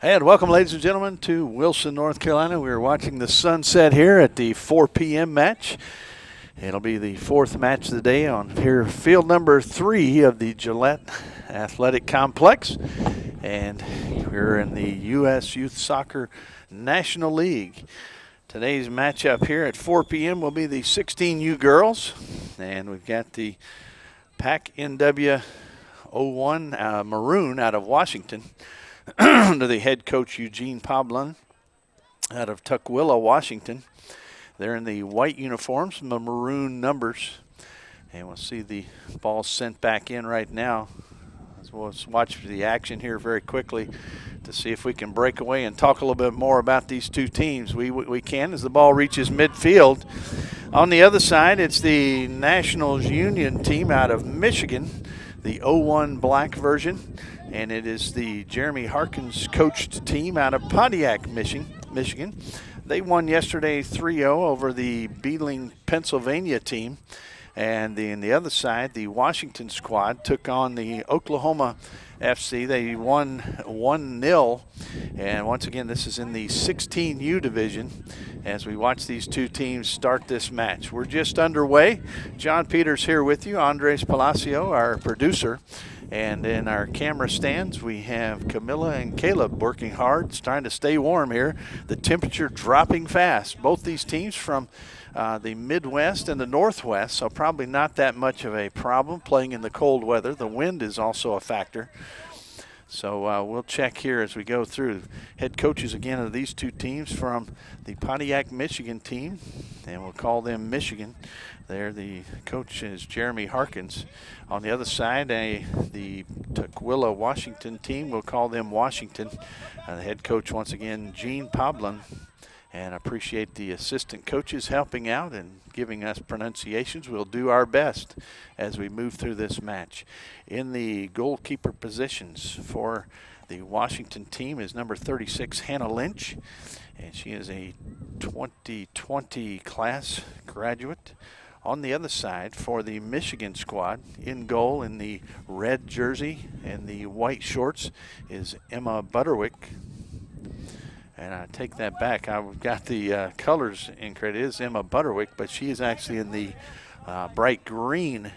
And welcome, ladies and gentlemen, to Wilson, North Carolina. We're watching the sunset here at the 4 p.m. match. It'll be the fourth match of the day on here, field number 3 of the Gillette Athletic Complex. And we're in the U.S. Youth Soccer National League. Today's matchup here at 4 p.m. will be the 16U girls. And we've got the PacNW 01 Maroon out of Washington under the head coach Eugene Poblin out of Tukwila, Washington. They're in the white uniforms and the maroon numbers. And we'll see the ball sent back in right now. Let's watch the action here very quickly to see if we can break away and talk a little bit more about these two teams. We can as the ball reaches midfield. On the other side, it's the Nationals Union team out of Michigan, the 01 black version. And it is the Jeremy Harkins coached team out of Pontiac, Michigan. They won yesterday 3-0 over the Beadling, Pennsylvania team. And on the other side, the Washington squad took on the Oklahoma FC. They won 1-0. And once again, this is in the 16U division as we watch these two teams start this match. We're just underway. John Peters here with you, Andres Palacio, our producer. And in our camera stands, we have Camilla and Caleb working hard, trying to stay warm here. The temperature dropping fast. Both these teams from the Midwest and the Northwest, so probably not that much of a problem playing in the cold weather. The wind is also a factor. So we'll check here as we go through. Head coaches again of these two teams from the Pontiac, Michigan team, and we'll call them Michigan. There, the coach is Jeremy Harkins. On the other side, the Tukwila, Washington team, we'll call them Washington. The head coach, once again, Gene Poblin. And I appreciate the assistant coaches helping out and giving us pronunciations. We'll do our best as we move through this match. In the goalkeeper positions for the Washington team is number 36, Hannah Lynch. And she is a 2020 class graduate. On the other side, for the Michigan squad, in goal in the red jersey and the white shorts is Emma Butterwick. And I take that back. I've got the colors incorrect. It is Emma Butterwick, but she is actually in the bright green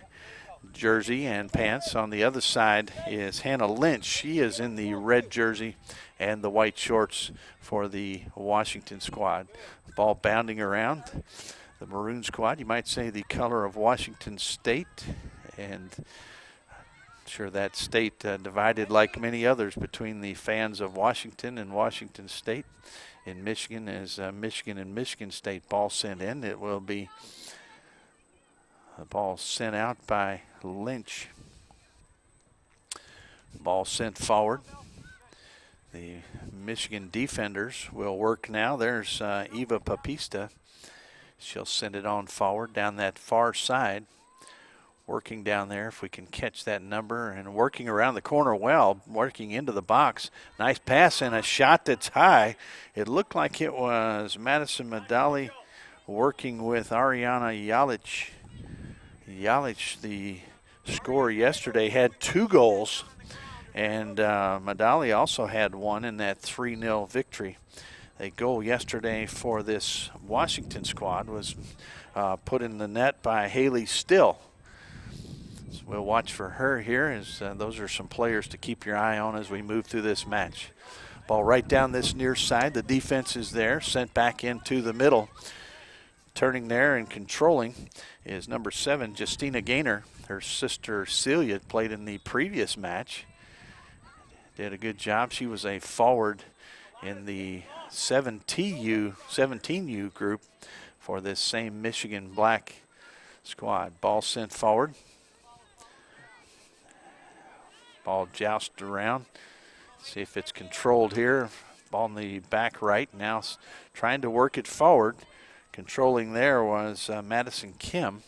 jersey and pants. On the other side is Hannah Lynch. She is in the red jersey and the white shorts for the Washington squad. Ball bounding around. The maroon squad, you might say the color of Washington State, and I'm sure that state divided like many others between the fans of Washington and Washington State. In Michigan, as Michigan and Michigan State ball sent in, it will be a ball sent out by Lynch. Ball sent forward. The Michigan defenders will work now. There's Eva Papista. She'll send it on forward down that far side. Working down there, if we can catch that number, and working around the corner well, working into the box. Nice pass and a shot that's high. It looked like it was Madison Madali working with Ariana Jalic. Jalic, the scorer yesterday, had 2 goals, and Madali also had 1 in that 3-0 victory. A goal yesterday for this Washington squad was put in the net by Haley Still. So we'll watch for her here, as those are some players to keep your eye on as we move through this match. Ball right down this near side. The defense is there, sent back into the middle. Turning there and controlling is number 7, Justina Gaynor. Her sister Celia played in the previous match. Did a good job. She was a forward in the 17U group for this same Michigan black squad. Ball sent forward. Ball jousted around. See if it's controlled here. Ball in the back right. Now trying to work it forward. Controlling there was Madison Kim.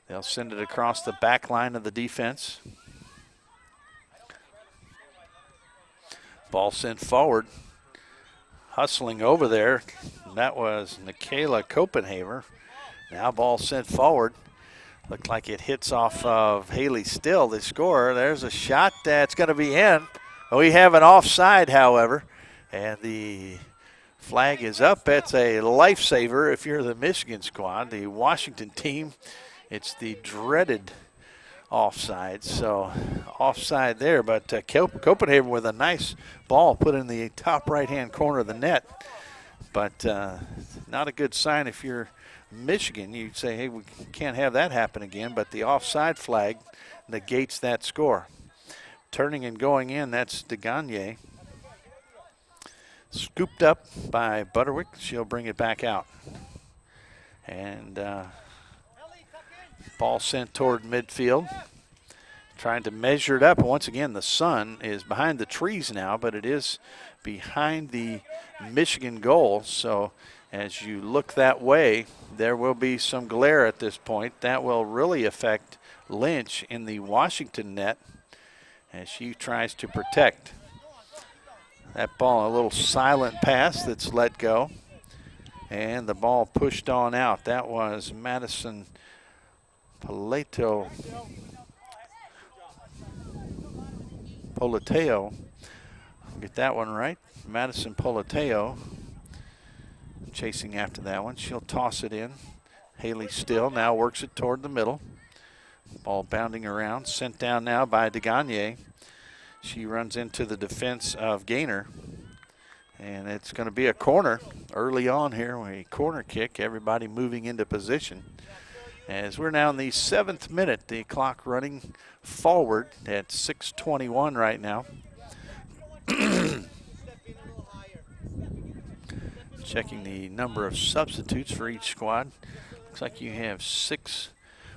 They'll send it across the back line of the defense. Ball sent forward. Hustling over there, that was Nikayla Copenhaver. Now ball sent forward. Looked like it hits off of Haley Still, the scorer. There's a shot that's going to be in. We have an offside, however. And the flag is up. It's a lifesaver if you're the Michigan squad. The Washington team, it's the dreaded offside. So offside there, but Copenhagen with a nice ball put in the top right-hand corner of the net. But not a good sign if you're Michigan. You'd say, hey, we can't have that happen again. But the offside flag negates that score. Turning and going in, that's DeGagne. Scooped up by Butterwick. She'll bring it back out. And ball sent toward midfield. Trying to measure it up. Once again, the sun is behind the trees now, but it is behind the Michigan goal. So as you look that way, there will be some glare at this point. That will really affect Lynch in the Washington net as she tries to protect. That ball, a little silent pass that's let go. And the ball pushed on out. That was Madison Politeo. Get that one right. Madison Politeo chasing after that one. She'll toss it in. Haley Still now works it toward the middle. Ball bounding around. Sent down now by DeGagne. She runs into the defense of Gaynor. And it's going to be a corner early on here. A corner kick. Everybody moving into position. As we're now in the 7th minute, the clock running forward at 6:21 right now. Checking the number of substitutes for each squad. Looks like you have 6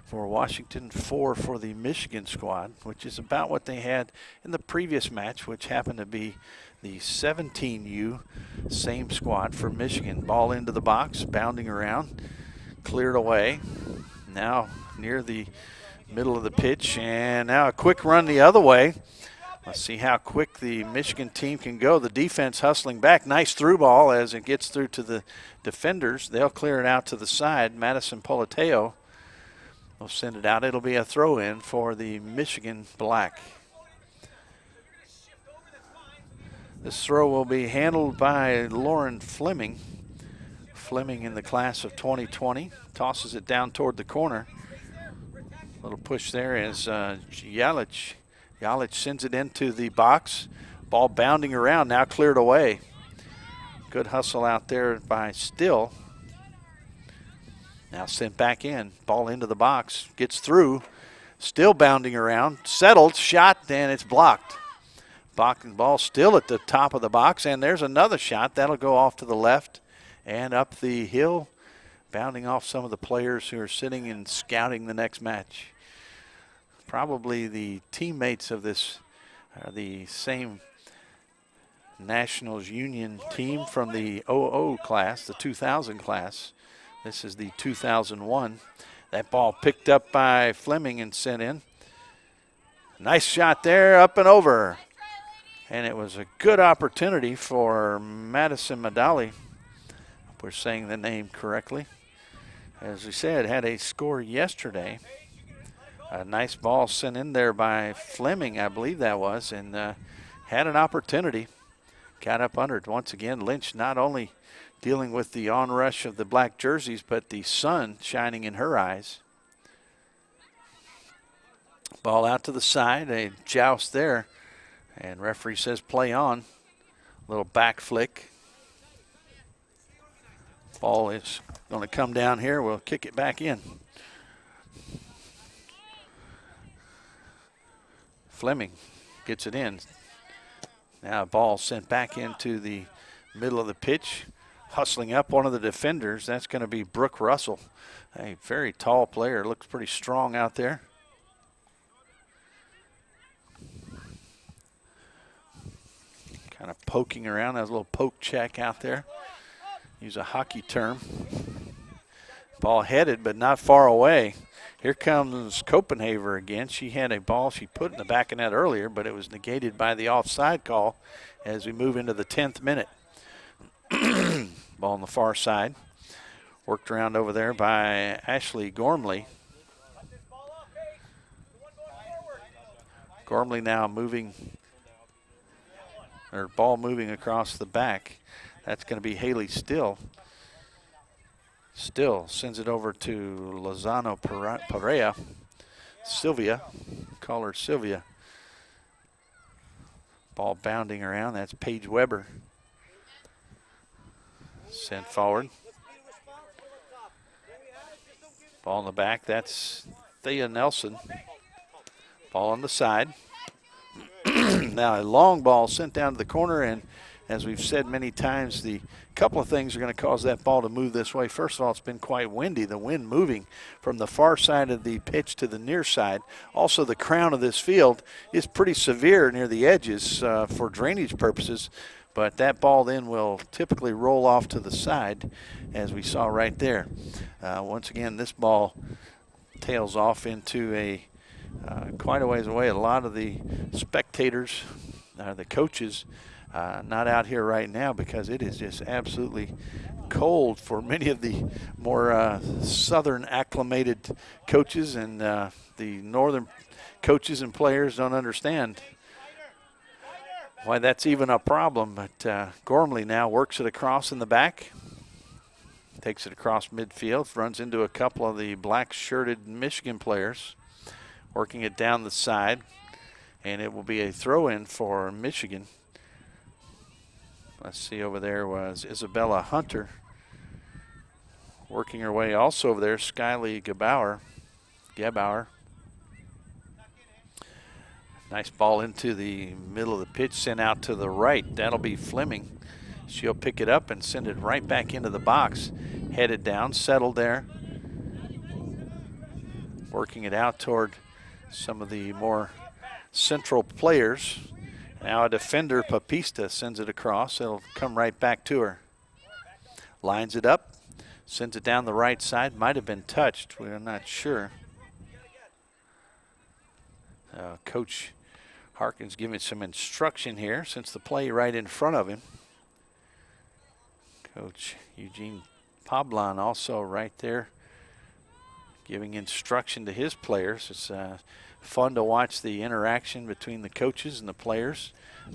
for Washington, 4 for the Michigan squad, which is about what they had in the previous match, which happened to be the 17U, same squad for Michigan. Ball into the box, bounding around, cleared away. Now near the middle of the pitch, and now a quick run the other way. Let's see how quick the Michigan team can go. The defense hustling back. Nice through ball as it gets through to the defenders. They'll clear it out to the side. Madison Politeo will send it out. It'll be a throw-in for the Michigan Black. This throw will be handled by Lauren Fleming. Fleming in the class of 2020. Tosses it down toward the corner. Little push there as Yalich. Yalich sends it into the box. Ball bounding around, now cleared away. Good hustle out there by Still. Now sent back in. Ball into the box. Gets through. Still bounding around. Settled. Shot. And it's blocked. Ball still at the top of the box. And there's another shot. That'll go off to the left and up the hill. Bounding off some of the players who are sitting and scouting the next match. Probably the teammates of this are the same Nationals Union team from the 00 class, the 2000 class. This is the 2001. That ball picked up by Fleming and sent in. Nice shot there, up and over. And it was a good opportunity for Madison Madali. Hope we're saying the name correctly. As we said, had a score yesterday. A nice ball sent in there by Fleming, I believe that was, and had an opportunity. Got up under it. Once again, Lynch not only dealing with the onrush of the black jerseys, but the sun shining in her eyes. Ball out to the side, a joust there, and referee says play on. Little back flick. Ball is going to come down here. We'll kick it back in. Fleming gets it in. Now a ball sent back into the middle of the pitch. Hustling up one of the defenders. That's going to be Brooke Russell. A very tall player. Looks pretty strong out there. Kind of poking around. That was a little poke check out there. Use a hockey term. Ball headed, but not far away. Here comes Copenhagen again. She had a ball she put in the back of net earlier, but it was negated by the offside call as we move into the 10th minute. Ball on the far side. Worked around over there by Ashley Gormley. Gormley now moving or ball moving across the back. That's going to be Haley Still. Still sends it over to Lozano Perea. Sylvia, call her Sylvia. Ball bounding around, that's Paige Weber. Sent forward. Ball in the back, that's Thea Nelson. Ball on the side. Now a long ball sent down to the corner, and as we've said many times, the couple of things are going to cause that ball to move this way. First of all, it's been quite windy, the wind moving from the far side of the pitch to the near side. Also, the crown of this field is pretty severe near the edges for drainage purposes, but that ball then will typically roll off to the side, as we saw right there. Once again, this ball tails off into a quite a ways away. A lot of the spectators, the coaches, not out here right now because it is just absolutely cold for many of the more southern acclimated coaches, and the northern coaches and players don't understand why that's even a problem. But Gormley now works it across in the back, takes it across midfield, runs into a couple of the black-shirted Michigan players, working it down the side, and it will be a throw-in for Michigan. Let's see, over there was Isabella Hunter. Working her way also over there, Skyly Gabauer. Nice ball into the middle of the pitch, sent out to the right. That'll be Fleming. She'll pick it up and send it right back into the box. Headed down, settled there. Working it out toward some of the more central players. Now a defender, Papista, sends it across. It'll come right back to her. Lines it up, sends it down the right side. Might have been touched. We're not sure. Coach Harkin's giving some instruction here since the play right in front of him. Coach Eugene Pablon also right there giving instruction to his players. It's fun to watch the interaction between the coaches and the players.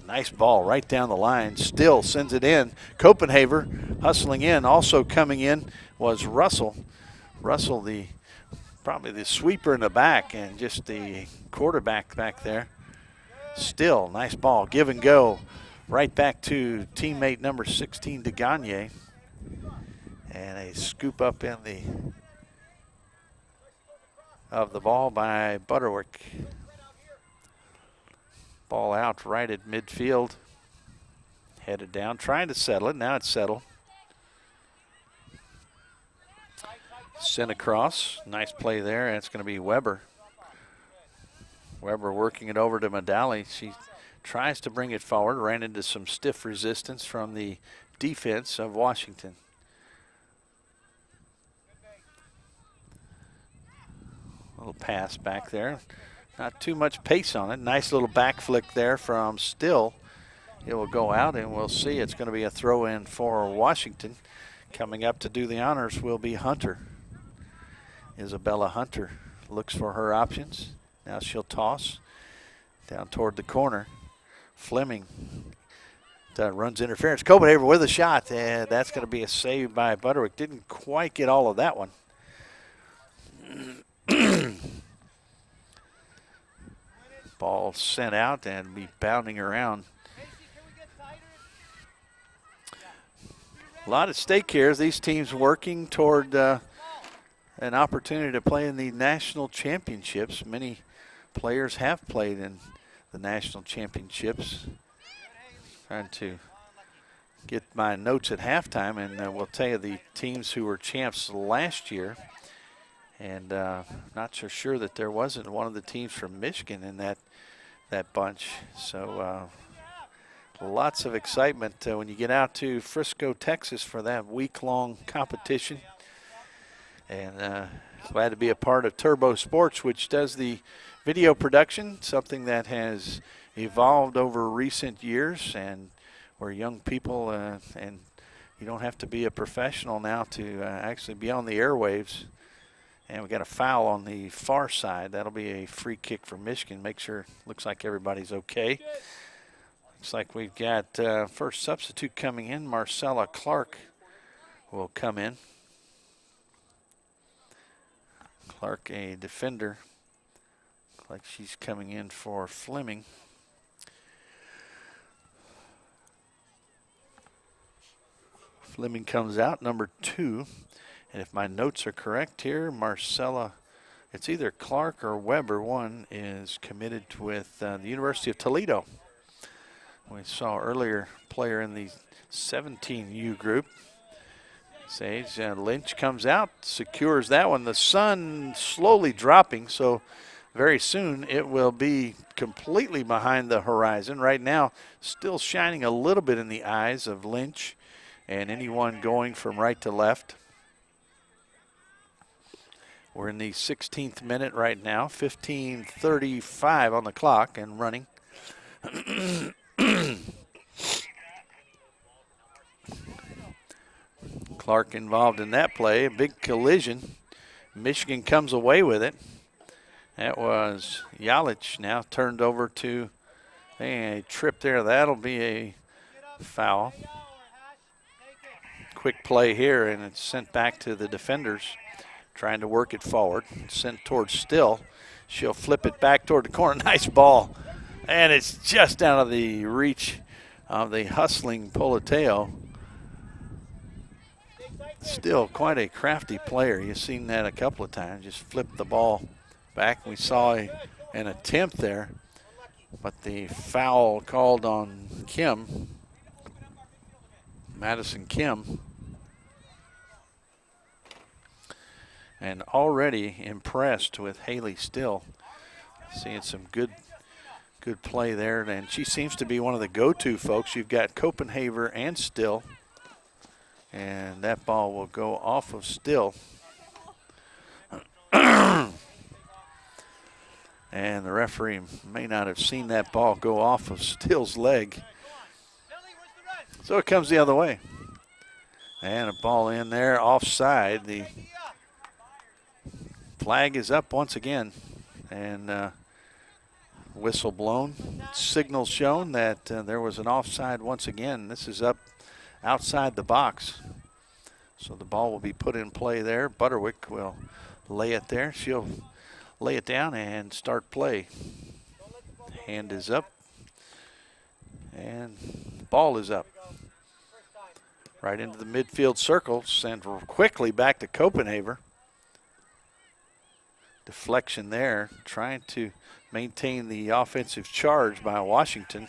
Nice ball right down the line. Still sends it in. Copenhaver hustling in. Also coming in was Russell. Russell, probably the sweeper in the back and just the quarterback back there. Still, nice ball. Give and go. Right back to teammate number 16, DeGagne. And a scoop up in of the ball by Butterwick. Ball out right at midfield. Headed down, trying to settle it. Now it's settled. Sent across. Nice play there, and it's going to be Weber. Weber working it over to Medali. She tries to bring it forward. Ran into some stiff resistance from the defense of Washington. Little pass back there. Not too much pace on it. Nice little back flick there from Still. It will go out, and we'll see. It's going to be a throw-in for Washington. Coming up to do the honors will be Hunter. Isabella Hunter looks for her options. Now she'll toss down toward the corner. Fleming runs interference. Copenhaver with a shot, and that's going to be a save by Butterwick. Didn't quite get all of that one. Ball sent out and be bounding around. A lot at stake here as these teams working toward an opportunity to play in the national championships. Many players have played in the national championships. Trying to get my notes at halftime, and we'll tell you the teams who were champs last year. And not so sure that there wasn't one of the teams from Michigan in that bunch. So lots of excitement when you get out to Frisco, Texas for that week-long competition. And glad to be a part of Turbo Sports, which does the video production, something that has evolved over recent years, and where young people, and you don't have to be a professional now to actually be on the airwaves. And we got a foul on the far side. That'll be a free kick for Michigan. Make sure, looks like everybody's okay. Looks like we've got first substitute coming in. Marcella Clark will come in. Clark, a defender. Looks like she's coming in for Fleming. Fleming comes out, number 2. And if my notes are correct here, Marcella, it's either Clark or Weber. One is committed with the University of Toledo. We saw earlier player in the 17U group. Sage Lynch comes out, secures that one. The sun slowly dropping, so very soon it will be completely behind the horizon. Right now, still shining a little bit in the eyes of Lynch and anyone going from right to left. We're in the 16th minute right now, 15:35 on the clock and running. Clark involved in that play, a big collision. Michigan comes away with it. That was Yalich now turned over to a trip there. That'll be a foul. Quick play here, and it's sent back to the defenders, trying to work it forward. Sent towards Still. She'll flip it back toward the corner. Nice ball. And it's just out of the reach of the hustling Politeo. Still quite a crafty player. You've seen that a couple of times. Just flip the ball back. We saw an attempt there, but the foul called on Kim, Madison Kim. And already impressed with Haley Still. Seeing some good play there. And she seems to be one of the go-to folks. You've got Copenhaver and Still. And that ball will go off of Still. And the referee may not have seen that ball go off of Still's leg. So it comes the other way. And a ball in there, offside. The flag is up once again. And whistle blown. Signal shown that there was an offside once again. This is up outside the box. So the ball will be put in play there. Butterwick will lay it there. She'll lay it down and start play. Hand is up. And ball is up. Right into the midfield circle. Sent quickly back to Copenhaver. Deflection there. Trying to maintain the offensive charge by Washington.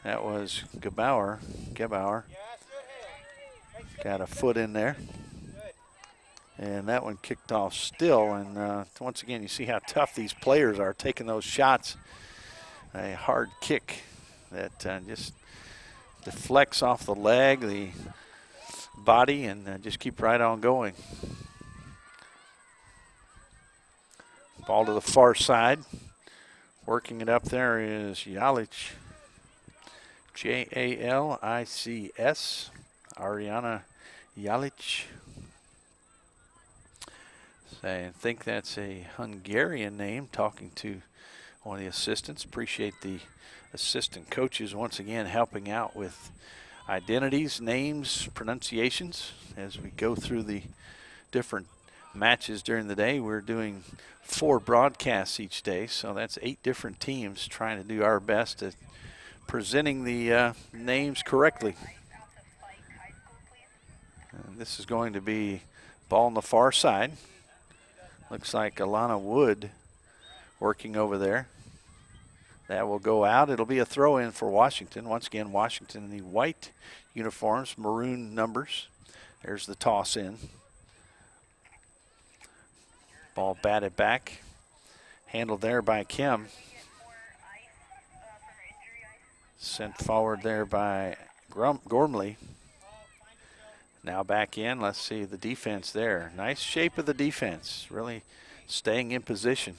That was Gebauer. Got a foot in there. And that one kicked off Still. And once again, you see how tough these players are taking those shots. A hard kick that just deflects off the leg, the body, and just keep right on going. Ball to the far side. Working it up there is Jalic. Jalics. Ariana Jalic. So I think that's a Hungarian name, talking to one of the assistants. Appreciate the assistant coaches once again helping out with identities, names, pronunciations as we go through the different matches during the day. We're doing 4 broadcasts each day, so that's 8 different teams trying to do our best at presenting the names correctly. And this is going to be ball on the far side. Looks like Alana Wood working over there. That will go out. It'll be a throw in for Washington. Once again, Washington in the white uniforms, maroon numbers. There's the toss in. Ball batted back. Handled there by Kim. Sent forward there by Gormley. Now back in. Let's see the defense there. Nice shape of the defense. Really staying in position.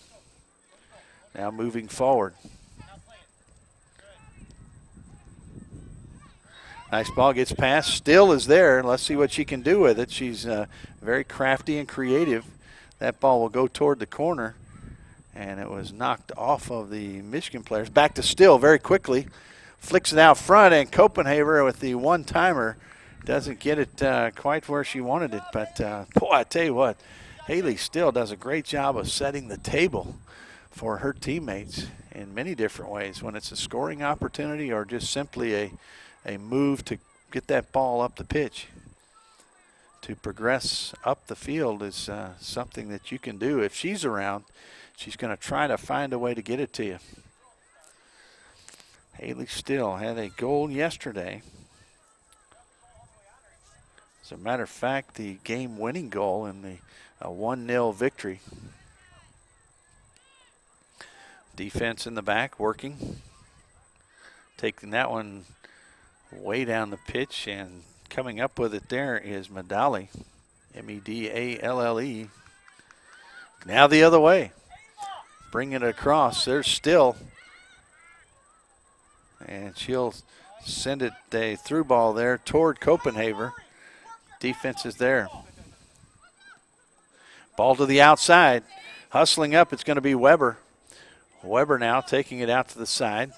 Now moving forward. Nice ball gets past. Still is there. Let's see what she can do with it. She's very crafty and creative. That ball will go toward the corner. And it was knocked off of the Michigan players. Back to Still very quickly. flicks it out front, and Copenhagen with the one-timer doesn't get it quite where she wanted it. But, boy, I tell you what, Haley still does a great job of setting the table for her teammates in many different ways, when it's a scoring opportunity or just simply a move to get that ball up the pitch. To progress up the field is something that you can do. If she's around, she's going to try to find a way to get it to you. Haley Still had a goal yesterday. As a matter of fact, the game-winning goal in the 1-0 victory. Defense in the back working. Taking that one way down the pitch, and coming up with it there is Medali. Medalle. Now the other way. Bring it across. There's Still. And she'll send it a through ball there toward Copenhagen. Defense is there. Ball to the outside. Hustling up, it's going to be Weber. Weber now taking it out to the side,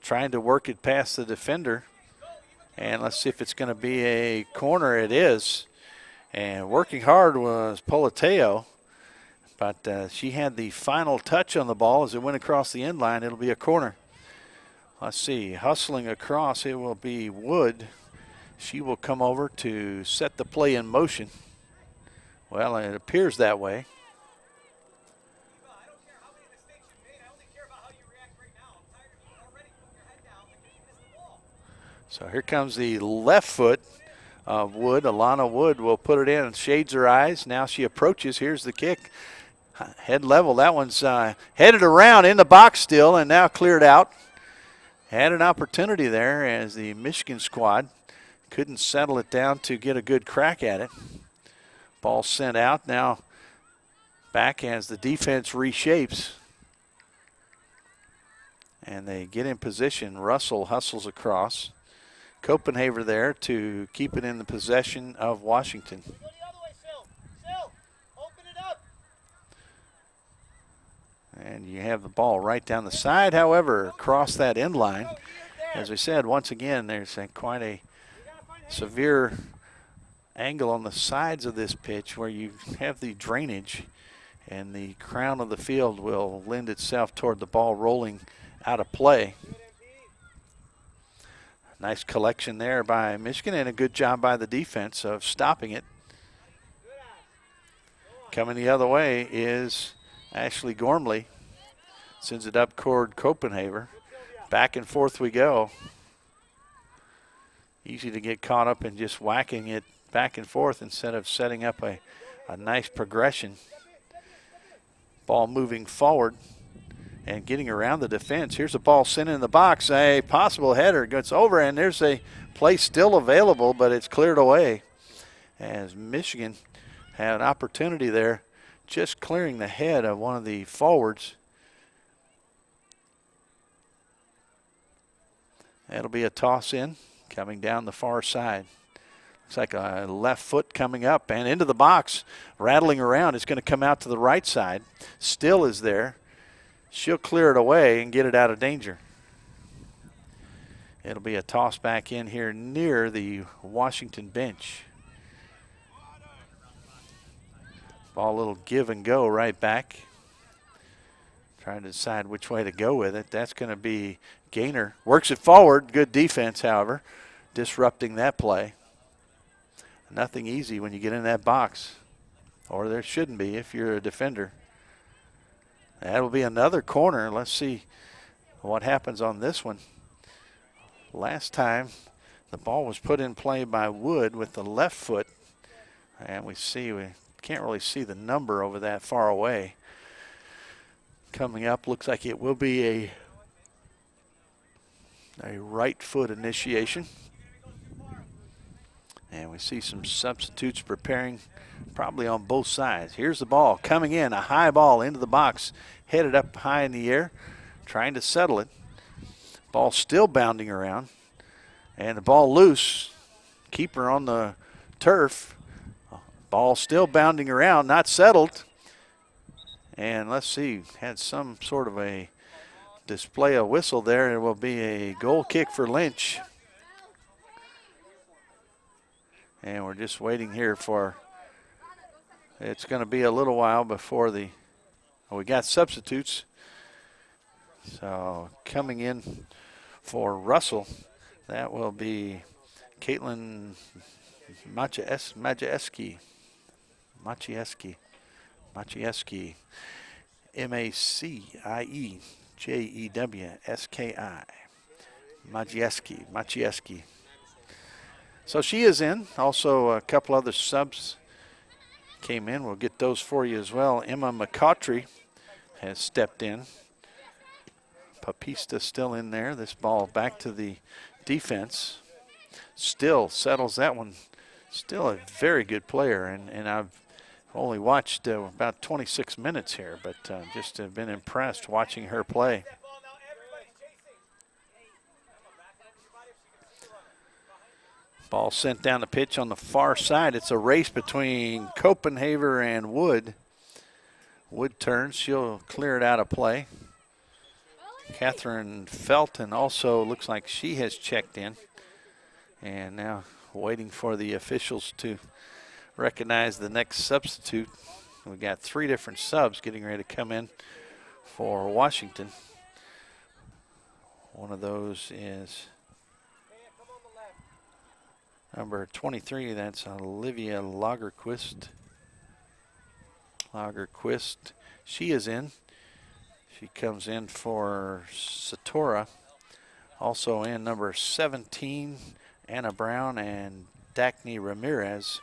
trying to work it past the defender. And let's see if it's going to be a corner. It is. And working hard was Politeo, but she had the final touch on the ball as it went across the end line. It'll be a corner. Let's see, hustling across, it will be Wood. She will come over to set the play in motion. Well, it appears that way. So here comes the left foot of Wood. Alana Wood will put it in and shades her eyes. Now she approaches. Here's the kick. Head level. That one's headed around in the box still and now cleared out. Had an opportunity there as the Michigan squad couldn't settle it down to get a good crack at it. Ball sent out. Now back as the defense reshapes. And they get in position. Russell hustles across. Copenhagen there to keep it in the possession of Washington. And you have the ball right down the side, however, across that end line. As I said, once again, there's quite a severe angle on the sides of this pitch where you have the drainage, and the crown of the field will lend itself toward the ball rolling out of play. Nice collection there by Michigan and a good job by the defense of stopping it. Coming the other way is Ashley Gormley. Sends it up toward Copenhagen. Back and forth we go. Easy to get caught up in just whacking it back and forth instead of setting up a nice progression. Ball moving forward and getting around the defense. Here's a ball sent in the box. A possible header gets over, and there's a play still available, but it's cleared away as Michigan had an opportunity there, just clearing the head of one of the forwards. That'll be a toss in coming down the far side. Looks like a left foot coming up and into the box, rattling around. It's going to come out to the right side. Still is there. She'll clear it away and get it out of danger. It'll be a toss back in here near the Washington bench. Ball a little give and go right back. Trying to decide which way to go with it. That's going to be Gaynor. Works it forward. Good defense, however, disrupting that play. Nothing easy when you get in that box, or there shouldn't be if you're a defender. That will be another corner. Let's see what happens on this one. Last time the ball was put in play by Wood with the left foot, and we can't really see the number over that far away. Coming up, looks like it will be a right foot initiation. And we see some substitutes preparing probably on both sides. Here's the ball coming in, a high ball into the box, headed up high in the air, trying to settle it. Ball still bounding around, and the ball loose. Keeper on the turf. Ball still bounding around, not settled. And let's see, had some sort of a display a whistle there. It will be a goal kick for Lynch. And we're just waiting here for, it's going to be a little while before we got substitutes. So coming in for Russell, that will be Caitlin Majewski, Maciejewski, Majewski. So she is in. Also, a couple other subs came in. We'll get those for you as well. Emma McCautry has stepped in. Papista still in there. This ball back to the defense. Still settles that one. Still a very good player, and I've only watched about 26 minutes here, but just have been impressed watching her play. Ball sent down the pitch on the far side. It's a race between Copenhaver and Wood. Wood turns. She'll clear it out of play. Catherine Felton also looks like she has checked in. And now waiting for the officials to recognize the next substitute. We got 3 different subs getting ready to come in for Washington. One of those is number 23, that's Olivia Lagerquist. She is in. She comes in for Satora. Also in number 17, Anna Brown, and Dacne Ramirez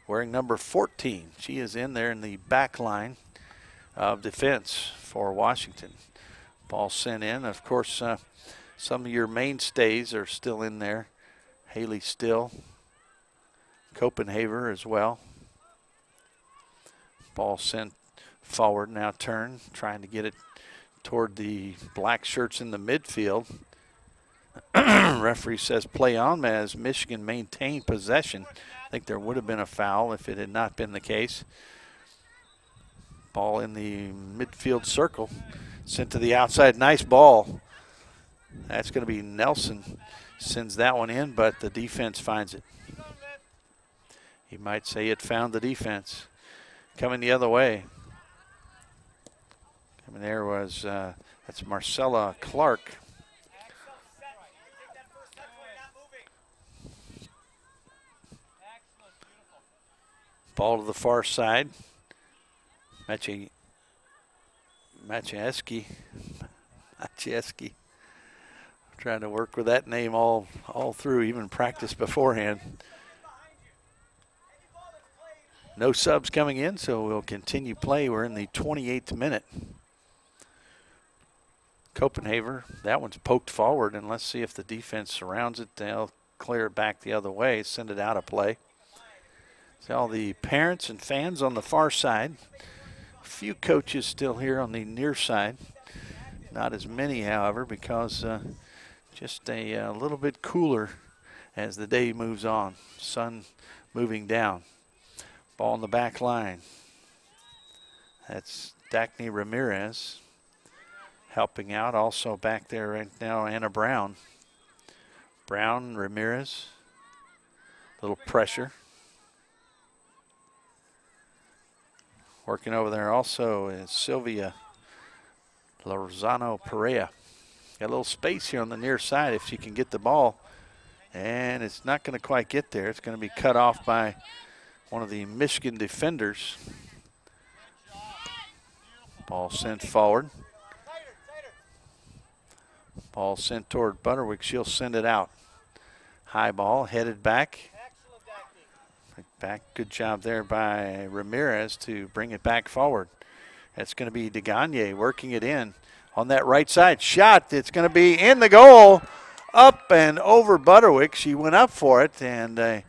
wearing number 14. She is in there in the back line of defense for Washington. Ball sent in. Of course, some of your mainstays are still in there. Haley Still, Copenhaver as well. Ball sent forward, now turn, trying to get it toward the black shirts in the midfield. Referee says play on as Michigan maintained possession. I think there would have been a foul if it had not been the case. Ball in the midfield circle, sent to the outside. Nice ball. That's going to be Nelson. Sends that one in, but the defense finds it. You might say it found the defense. Coming the other way. Coming there was, that's Marcella Clark. Ball to the far side. Majewski. Trying to work with that name all through, even practice beforehand. No subs coming in, so we'll continue play. We're in the 28th minute. Copenhaver, that one's poked forward, and let's see if the defense surrounds it. They'll clear it back the other way, send it out of play. See all the parents and fans on the far side. A few coaches still here on the near side. Not as many, however, because just a little bit cooler as the day moves on. Sun moving down. Ball in the back line. That's Dacne Ramirez helping out. Also back there right now, Anna Brown. Brown, Ramirez. Little pressure. Working over there also is Sylvia Lozano Perea. Got a little space here on the near side if she can get the ball. And it's not going to quite get there. It's going to be cut off by one of the Michigan defenders. Ball sent forward. Ball sent toward Butterwick. She'll send it out. High ball headed back. Good job there by Ramirez to bring it back forward. That's going to be DeGagne working it in on that right side. Shot. It's going to be in the goal. Up and over Butterwick. She went up for it, and a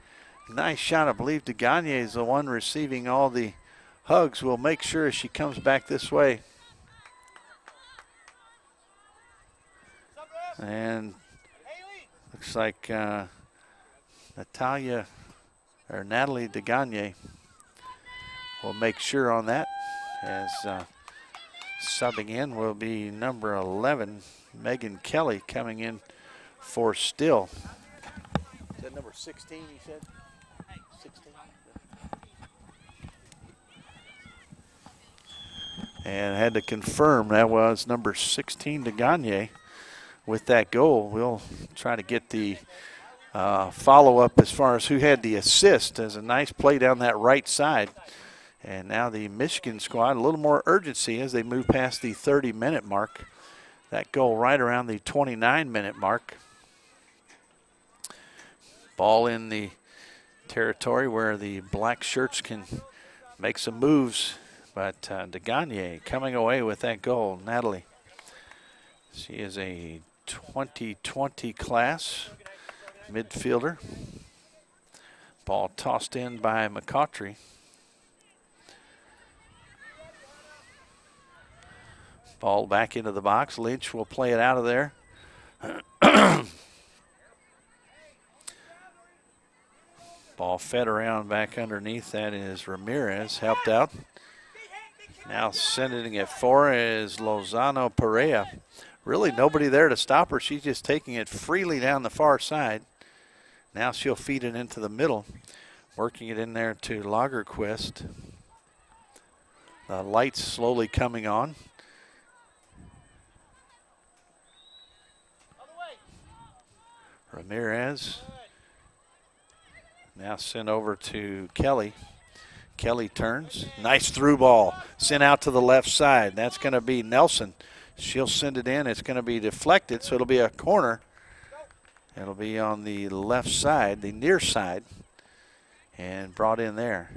nice shot. I believe DeGagne is the one receiving all the hugs. We'll make sure she comes back this way. And looks like Natalie DeGagne will make sure on that as Subbing in will be number 11, Megan Kelly, coming in for Still. Is that number 16 you said? 16. And had to confirm that was number 16 to Gagne with that goal. We'll try to get the follow-up as far as who had the assist. As a nice play down that right side. And now the Michigan squad, a little more urgency as they move past the 30-minute mark. That goal right around the 29-minute mark. Ball in the territory where the black shirts can make some moves. But DeGagne coming away with that goal. Natalie, she is a 2020 class midfielder. Ball tossed in by McCautry. Ball back into the box. Lynch will play it out of there. Ball fed around back underneath. That is Ramirez, helped out. Now sending it for is Lozano Perea. Really nobody there to stop her. She's just taking it freely down the far side. Now she'll feed it into the middle. Working it in there to Lagerquist. The lights slowly coming on. Ramirez. Now sent over to Kelly. Kelly turns. Nice through ball. Sent out to the left side. That's going to be Nelson. She'll send it in. It's going to be deflected, so it'll be a corner. It'll be on the left side, the near side, and brought in there.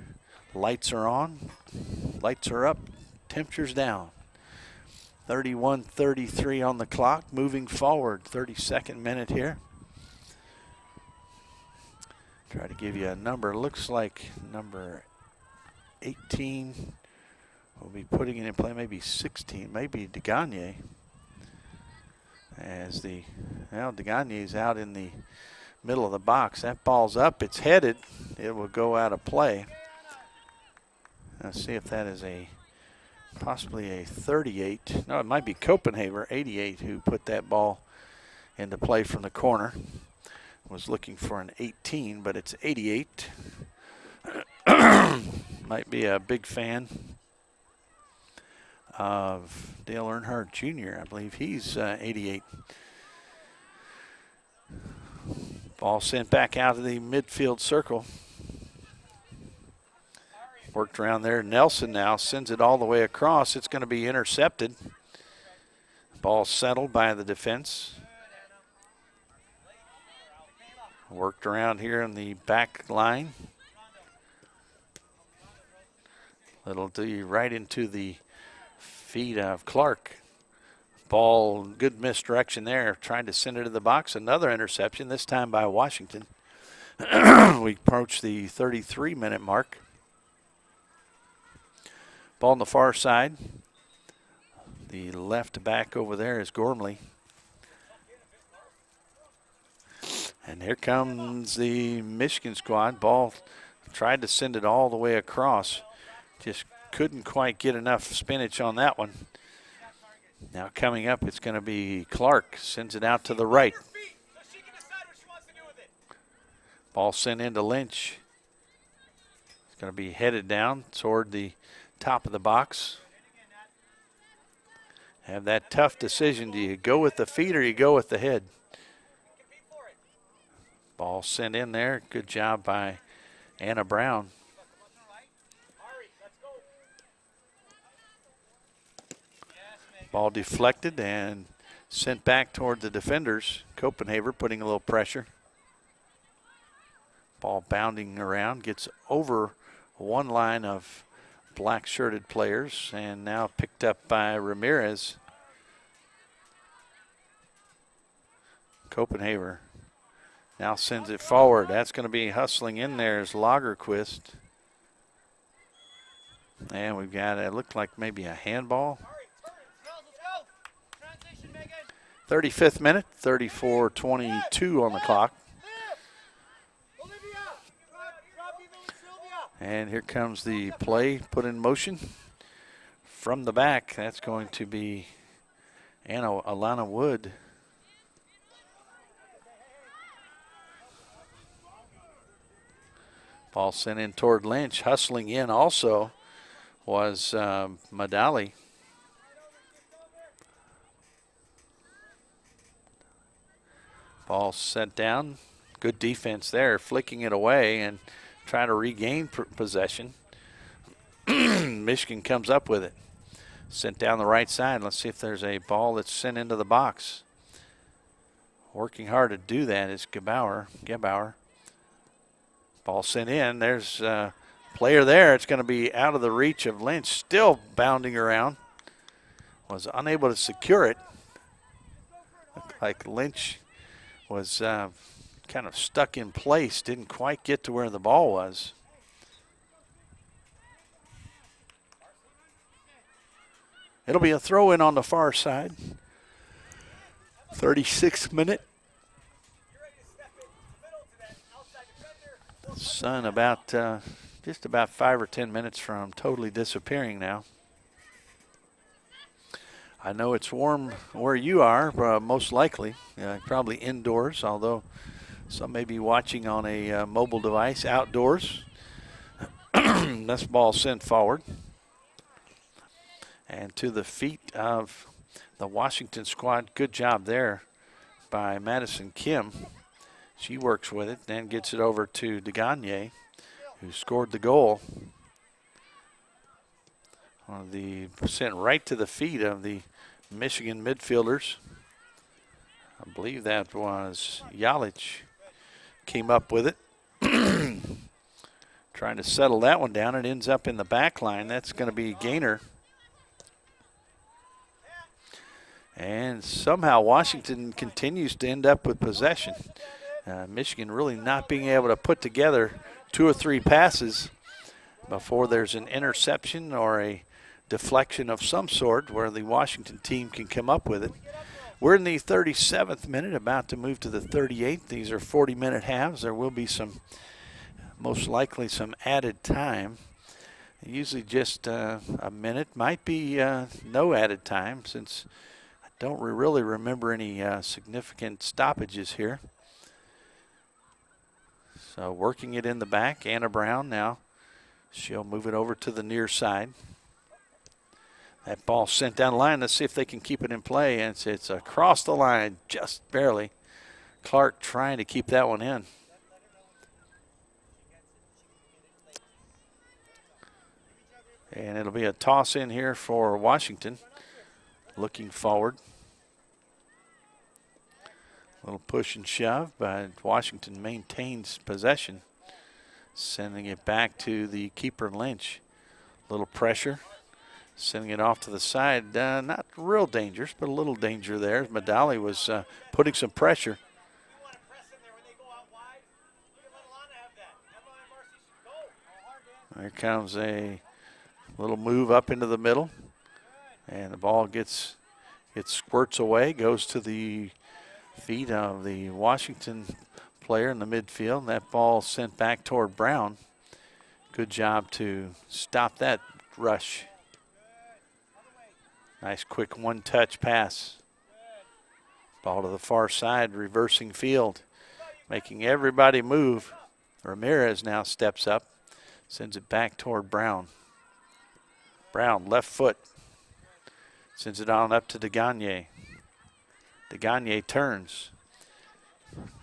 Lights are on. Lights are up. Temperature's down. 31:33 on the clock. Moving forward. 32nd minute here. Try to give you a number. Looks like number 18 will be putting it in play. Maybe 16. Maybe DeGagne. As DeGagne's out in the middle of the box. That ball's up. It's headed. It will go out of play. Let's see if that is possibly a 38. No, it might be Copenhagen, 88, who put that ball into play from the corner. Was looking for an 18, but it's 88. Might be a big fan of Dale Earnhardt Jr. I believe he's 88. Ball sent back out of the midfield circle. Worked around there. Nelson now sends it all the way across. It's going to be intercepted. Ball settled by the defense. Worked around here in the back line. Little D right into the feet of Clark. Ball, good misdirection there. Trying to send it to the box. Another interception, this time by Washington. We approach the 33-minute mark. Ball on the far side. The left back over there is Gormley. And here comes the Michigan squad. Ball tried to send it all the way across. Just couldn't quite get enough spinach on that one. Now coming up, it's going to be Clark. Sends it out to the right. Ball sent into Lynch. It's going to be headed down toward the top of the box. Have that tough decision. Do you go with the feet or you go with the head? Ball sent in there. Good job by Anna Brown. Ball deflected and sent back toward the defenders. Copenhagen putting a little pressure. Ball bounding around. Gets over one line of black shirted players and now picked up by Ramirez. Copenhagen now sends it forward. That's going to be hustling in there is Lagerquist. And we've got, it looked like maybe a handball. 35th minute, 34:22 on the clock. And here comes the play put in motion from the back, that's going to be Alana Wood. Ball sent in toward Lynch. Hustling in also was Madali. Ball sent down. Good defense there, flicking it away and trying to regain possession. Michigan comes up with it. Sent down the right side. Let's see if there's a ball that's sent into the box. Working hard to do that is Gebauer. Ball sent in. There's a player there. It's going to be out of the reach of Lynch. Still bounding around. Was unable to secure it. Looked like Lynch was kind of stuck in place. Didn't quite get to where the ball was. It'll be a throw in on the far side. 36th minute. Sun about just about 5 or 10 minutes from totally disappearing now. I know it's warm where you are, most likely, probably indoors, although some may be watching on a mobile device outdoors. This ball sent forward. And to the feet of the Washington squad. Good job there by Madison Kim. She works with it, then gets it over to DeGagne, who scored the goal. Sent right to the feet of the Michigan midfielders. I believe that was Yalich. Came up with it. Trying to settle that one down. It ends up in the back line. That's going to be Gaynor. And somehow Washington continues to end up with possession. Michigan really not being able to put together 2 or 3 passes before there's an interception or a deflection of some sort where the Washington team can come up with it. We're in the 37th minute, about to move to the 38th. These are 40-minute halves. There will be most likely some added time. Usually just a minute. Might be no added time, since I don't really remember any significant stoppages here. So working it in the back, Anna Brown now. She'll move it over to the near side. That ball sent down the line. Let's see if they can keep it in play. And it's across the line, just barely. Clark trying to keep that one in. And it'll be a toss in here for Washington. Looking forward. A little push and shove, but Washington maintains possession. Sending it back to the keeper, Lynch. A little pressure. Sending it off to the side. Not real dangerous, but a little danger there. Madali was putting some pressure. There comes a little move up into the middle. And the ball squirts away, goes to the feet of the Washington player in the midfield. That ball sent back toward Brown. Good job to stop that rush. Nice quick one-touch pass. Ball to the far side, reversing field, making everybody move. Ramirez now steps up, sends it back toward Brown. Brown, left foot, sends it on up to DeGagne. DeGagne turns.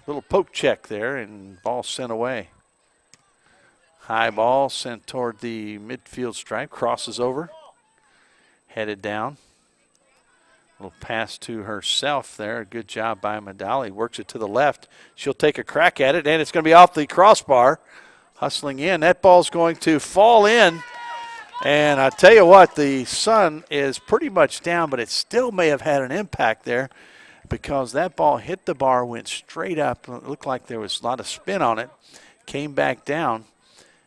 Little poke check there, and ball sent away. High ball sent toward the midfield stripe, crosses over, headed down. Little pass to herself there. Good job by Madali. Works it to the left. She'll take a crack at it, and it's going to be off the crossbar. Hustling in. That ball's going to fall in. And I tell you what, the sun is pretty much down, but it still may have had an impact there, because that ball hit the bar, went straight up. It looked like there was a lot of spin on it. Came back down.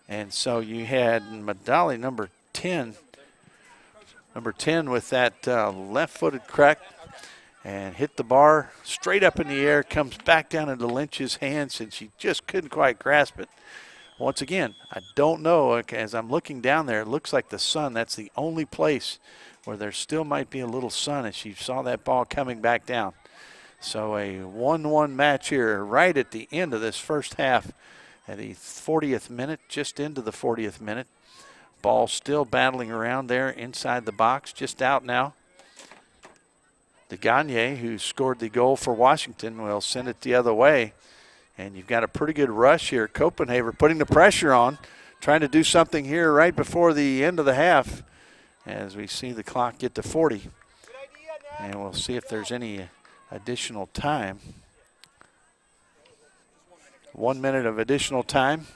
And so you had Madali, number 10 with that left-footed crack, and hit the bar straight up in the air, comes back down into Lynch's hands, and she just couldn't quite grasp it. Once again, I don't know. As I'm looking down there, it looks like the sun, that's the only place where there still might be a little sun as you saw that ball coming back down. So a 1-1 match here right at the end of this first half at the 40th minute, just into the 40th minute. Ball still battling around there inside the box, just out now. DeGagne, who scored the goal for Washington, will send it the other way. And you've got a pretty good rush here. Copenhagen putting the pressure on, trying to do something here right before the end of the half as we see the clock get to 40. And we'll see if there's any additional time. 1 minute of additional time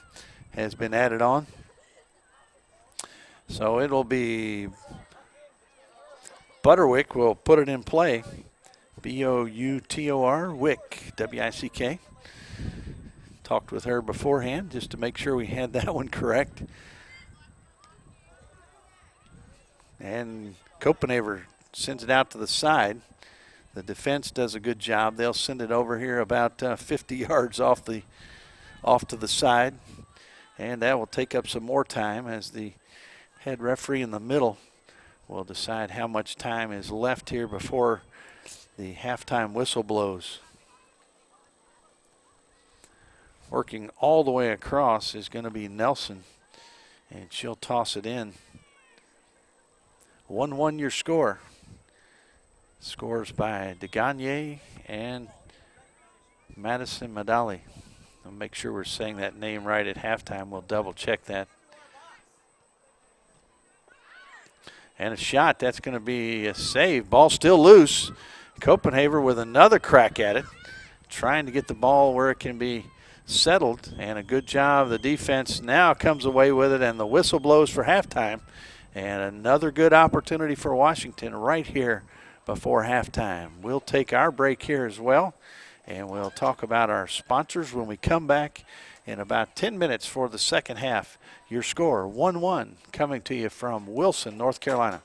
has been added on. So it'll be Butterwick will put it in play. B-O-U-T-O-R, Wick, W-I-C-K. Talked with her beforehand just to make sure we had that one correct. And Copenhagen sends it out to the side. The defense does a good job. They'll send it over here about 50 yards off to the side. And that will take up some more time as the head referee in the middle will decide how much time is left here before the halftime whistle blows. Working all the way across is going to be Nelson, and she'll toss it in. 1-1 your score. Scores by DeGagne and Madison Madali. I'll make sure we're saying that name right at halftime. We'll double check that. And a shot, that's going to be a save. Ball still loose. Copenhagen with another crack at it, trying to get the ball where it can be settled, and a good job. The defense now comes away with it, and the whistle blows for halftime. And another good opportunity for Washington right here before halftime. We'll take our break here as well, and we'll talk about our sponsors when we come back in about 10 minutes for the second half. Your score, 1-1, coming to you from Wilson, North Carolina.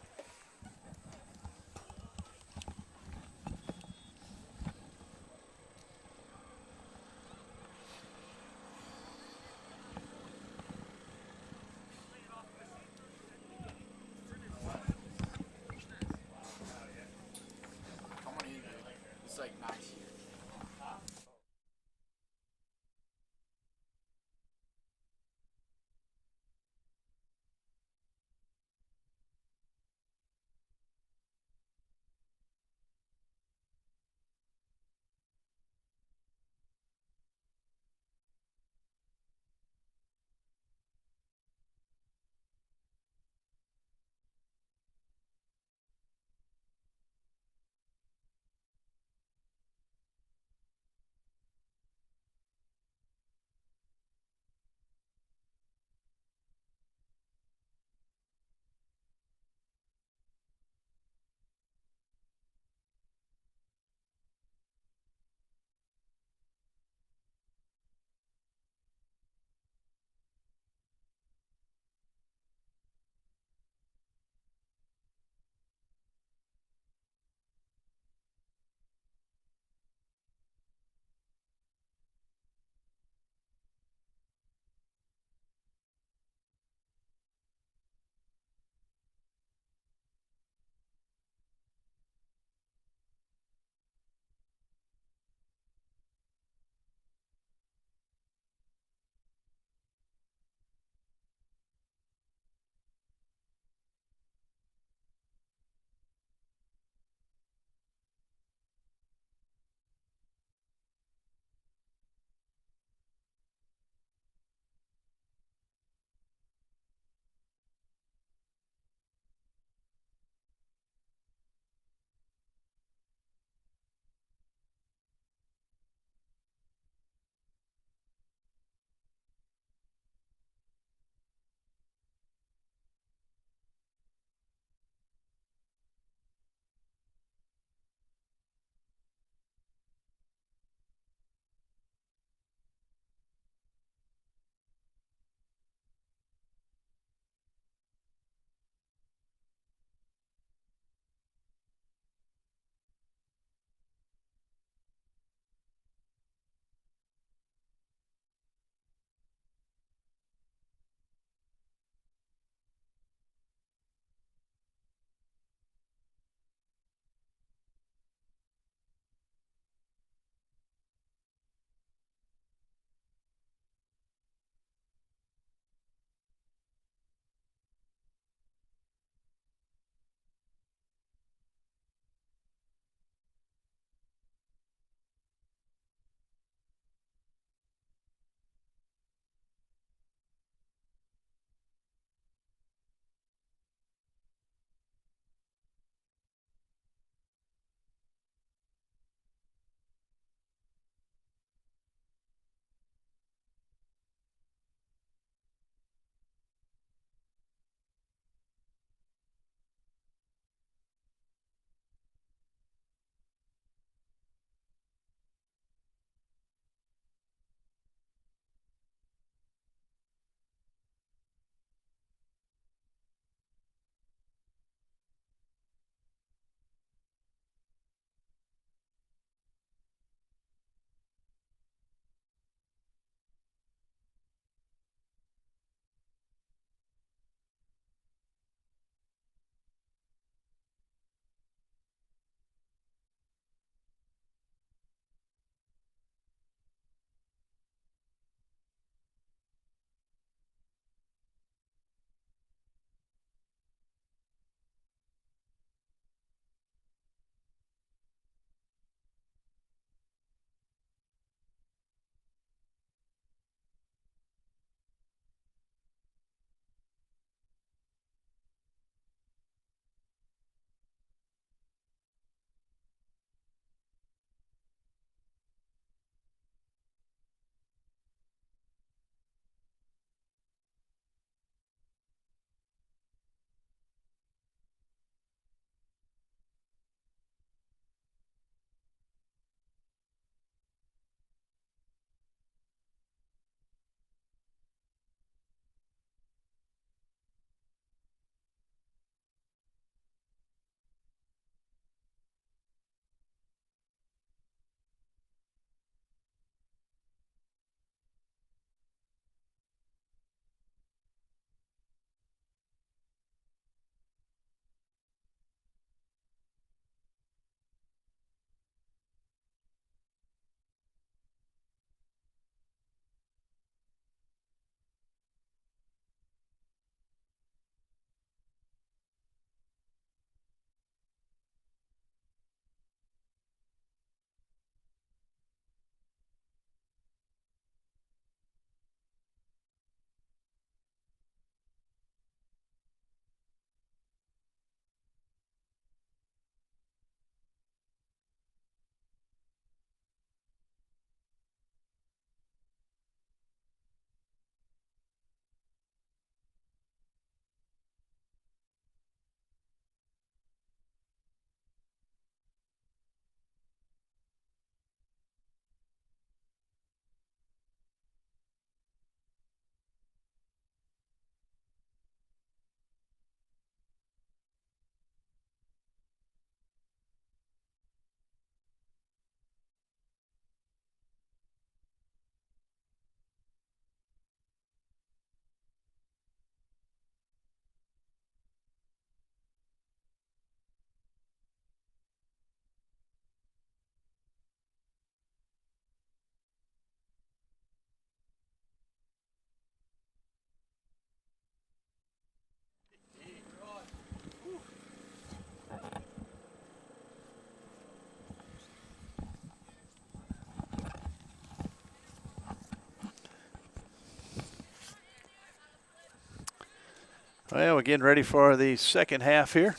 Well, we're getting ready for the second half here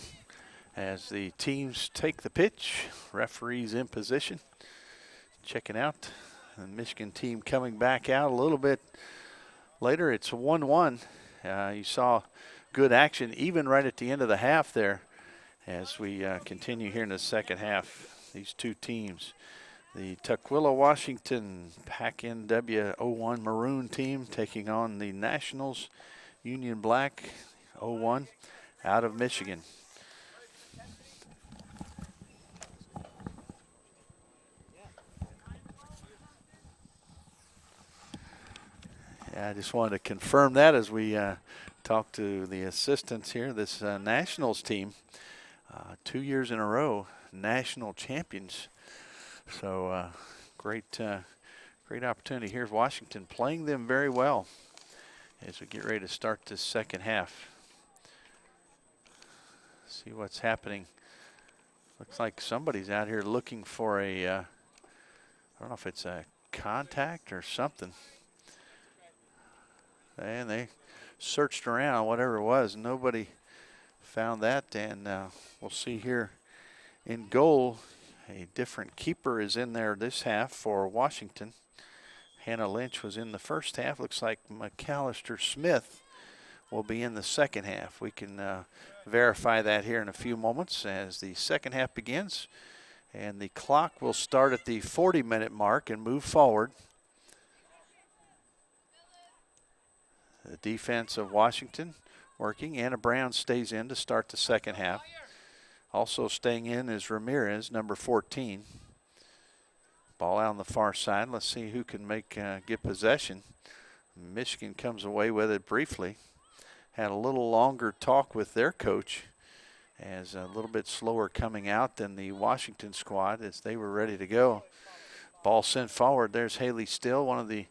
as the teams take the pitch. Referees in position, checking out. The Michigan team coming back out a little bit later. It's 1-1. You saw good action even right at the end of the half there as we continue here in the second half. These two teams, the Tukwila, Washington PacNW 01 Maroon team taking on the Nationals Union Black 01 out of Michigan. Yeah, I just wanted to confirm that as we talk to the assistants here. This Nationals team, 2 years in a row, national champions. So great opportunity. Here's Washington playing them very well as we get ready to start this second half. See what's happening. Looks like somebody's out here looking for a, I don't know if it's a contact or something. And they searched around, whatever it was. Nobody found that, and we'll see here in goal. A different keeper is in there this half for Washington. Hannah Lynch was in the first half. Looks like McAllister Smith will be in the second half. We can verify that here in a few moments as the second half begins. And the clock will start at the 40-minute mark and move forward. The defense of Washington working. Anna Brown stays in to start the second half. Also staying in is Ramirez, number 14. Ball out on the far side. Let's see who can get possession. Michigan comes away with it briefly. Had a little longer talk with their coach as a little bit slower coming out than the Washington squad as they were ready to go. Ball sent forward. There's Haley Still, one of the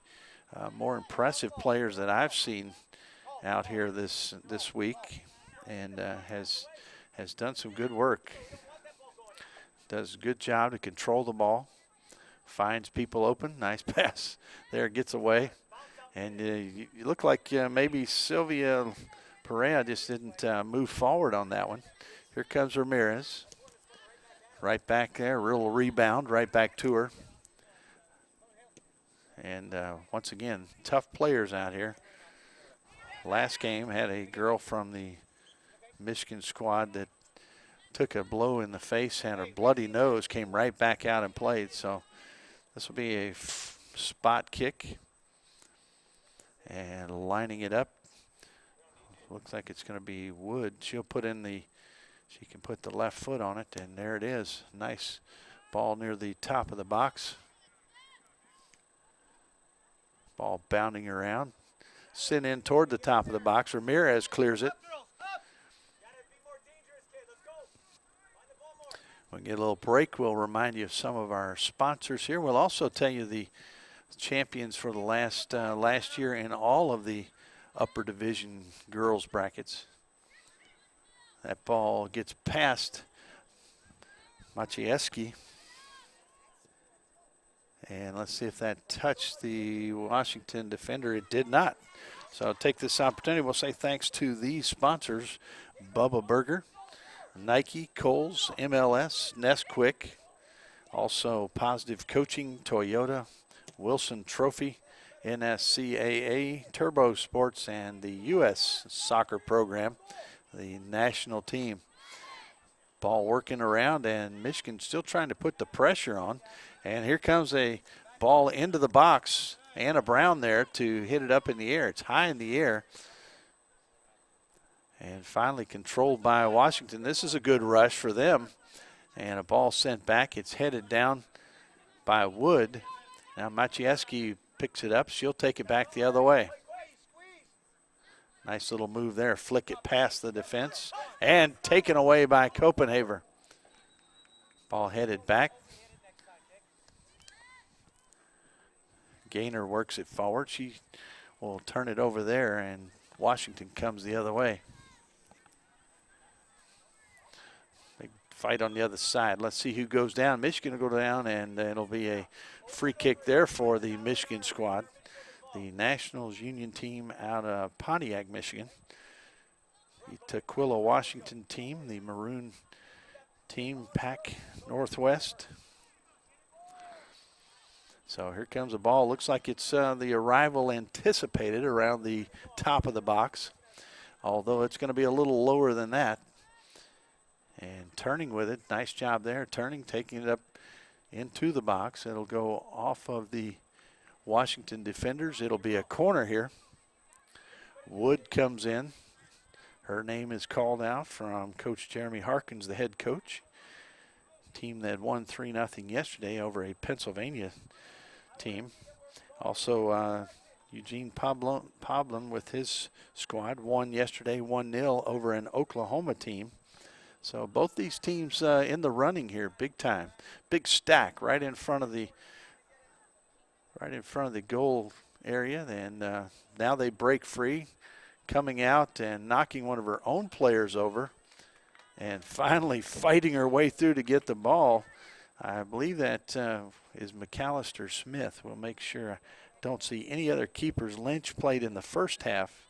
more impressive players that I've seen out here this week, and has done some good work. Does a good job to control the ball. Finds people open. Nice pass there, gets away. And you look like maybe Sylvia Perea just didn't move forward on that one. Here comes Ramirez. Right back there, real rebound, right back to her. And once again, tough players out here. Last game had a girl from the Michigan squad that took a blow in the face, had a bloody nose, came right back out and played. So this will be a spot kick. And lining it up. Looks like it's going to be Wood. She can put the left foot on it, and there it is. Nice ball near the top of the box. Ball bounding around. Sent in toward the top of the box. Ramirez clears it. We'll get a little break. We'll remind you of some of our sponsors here. We'll also tell you the champions for the last year in all of the upper division girls brackets. That ball gets past Maciejewski. And let's see if that touched the Washington defender. It did not. So I'll take this opportunity. We'll say thanks to these sponsors: Bubba Burger, Nike, Kohl's, MLS, Nesquik, also Positive Coaching, Toyota, Wilson Trophy, NSCAA, Turbo Sports, and the U.S. soccer program, the national team. Ball working around, and Michigan still trying to put the pressure on. And here comes a ball into the box. Anna Brown there to hit it up in the air. It's high in the air. And finally controlled by Washington. This is a good rush for them. And a ball sent back. It's headed down by Wood. Now Maciejewski picks it up. She'll take it back the other way. Nice little move there. Flick it past the defense. And taken away by Copenhaver. Ball headed back. Gaynor works it forward. She will turn it over there, and Washington comes the other way. Big fight on the other side. Let's see who goes down. Michigan will go down, and it'll be a free kick there for the Michigan squad. The Nationals Union team out of Pontiac, Michigan. the Tukwila, Washington team, the maroon team, Pac Northwest. So here comes the ball. Looks like it's the arrival anticipated around the top of the box, although it's going to be a little lower than that. And turning with it, nice job there. Turning, taking it up into the box. It'll go off of the Washington defenders. It'll be a corner here. Wood comes in. Her name is called out from Coach Jeremy Harkins, the head coach. Team that won 3-0 yesterday over a Pennsylvania team. Also, Eugene Poblin with his squad won yesterday 1-0 over an Oklahoma team. So both these teams in the running here, big time. Big stack right in front of the goal area. And now they break free, coming out and knocking one of her own players over, and finally fighting her way through to get the ball. I believe that is McAllister Smith. We'll make sure I don't see any other keepers. Lynch played in the first half,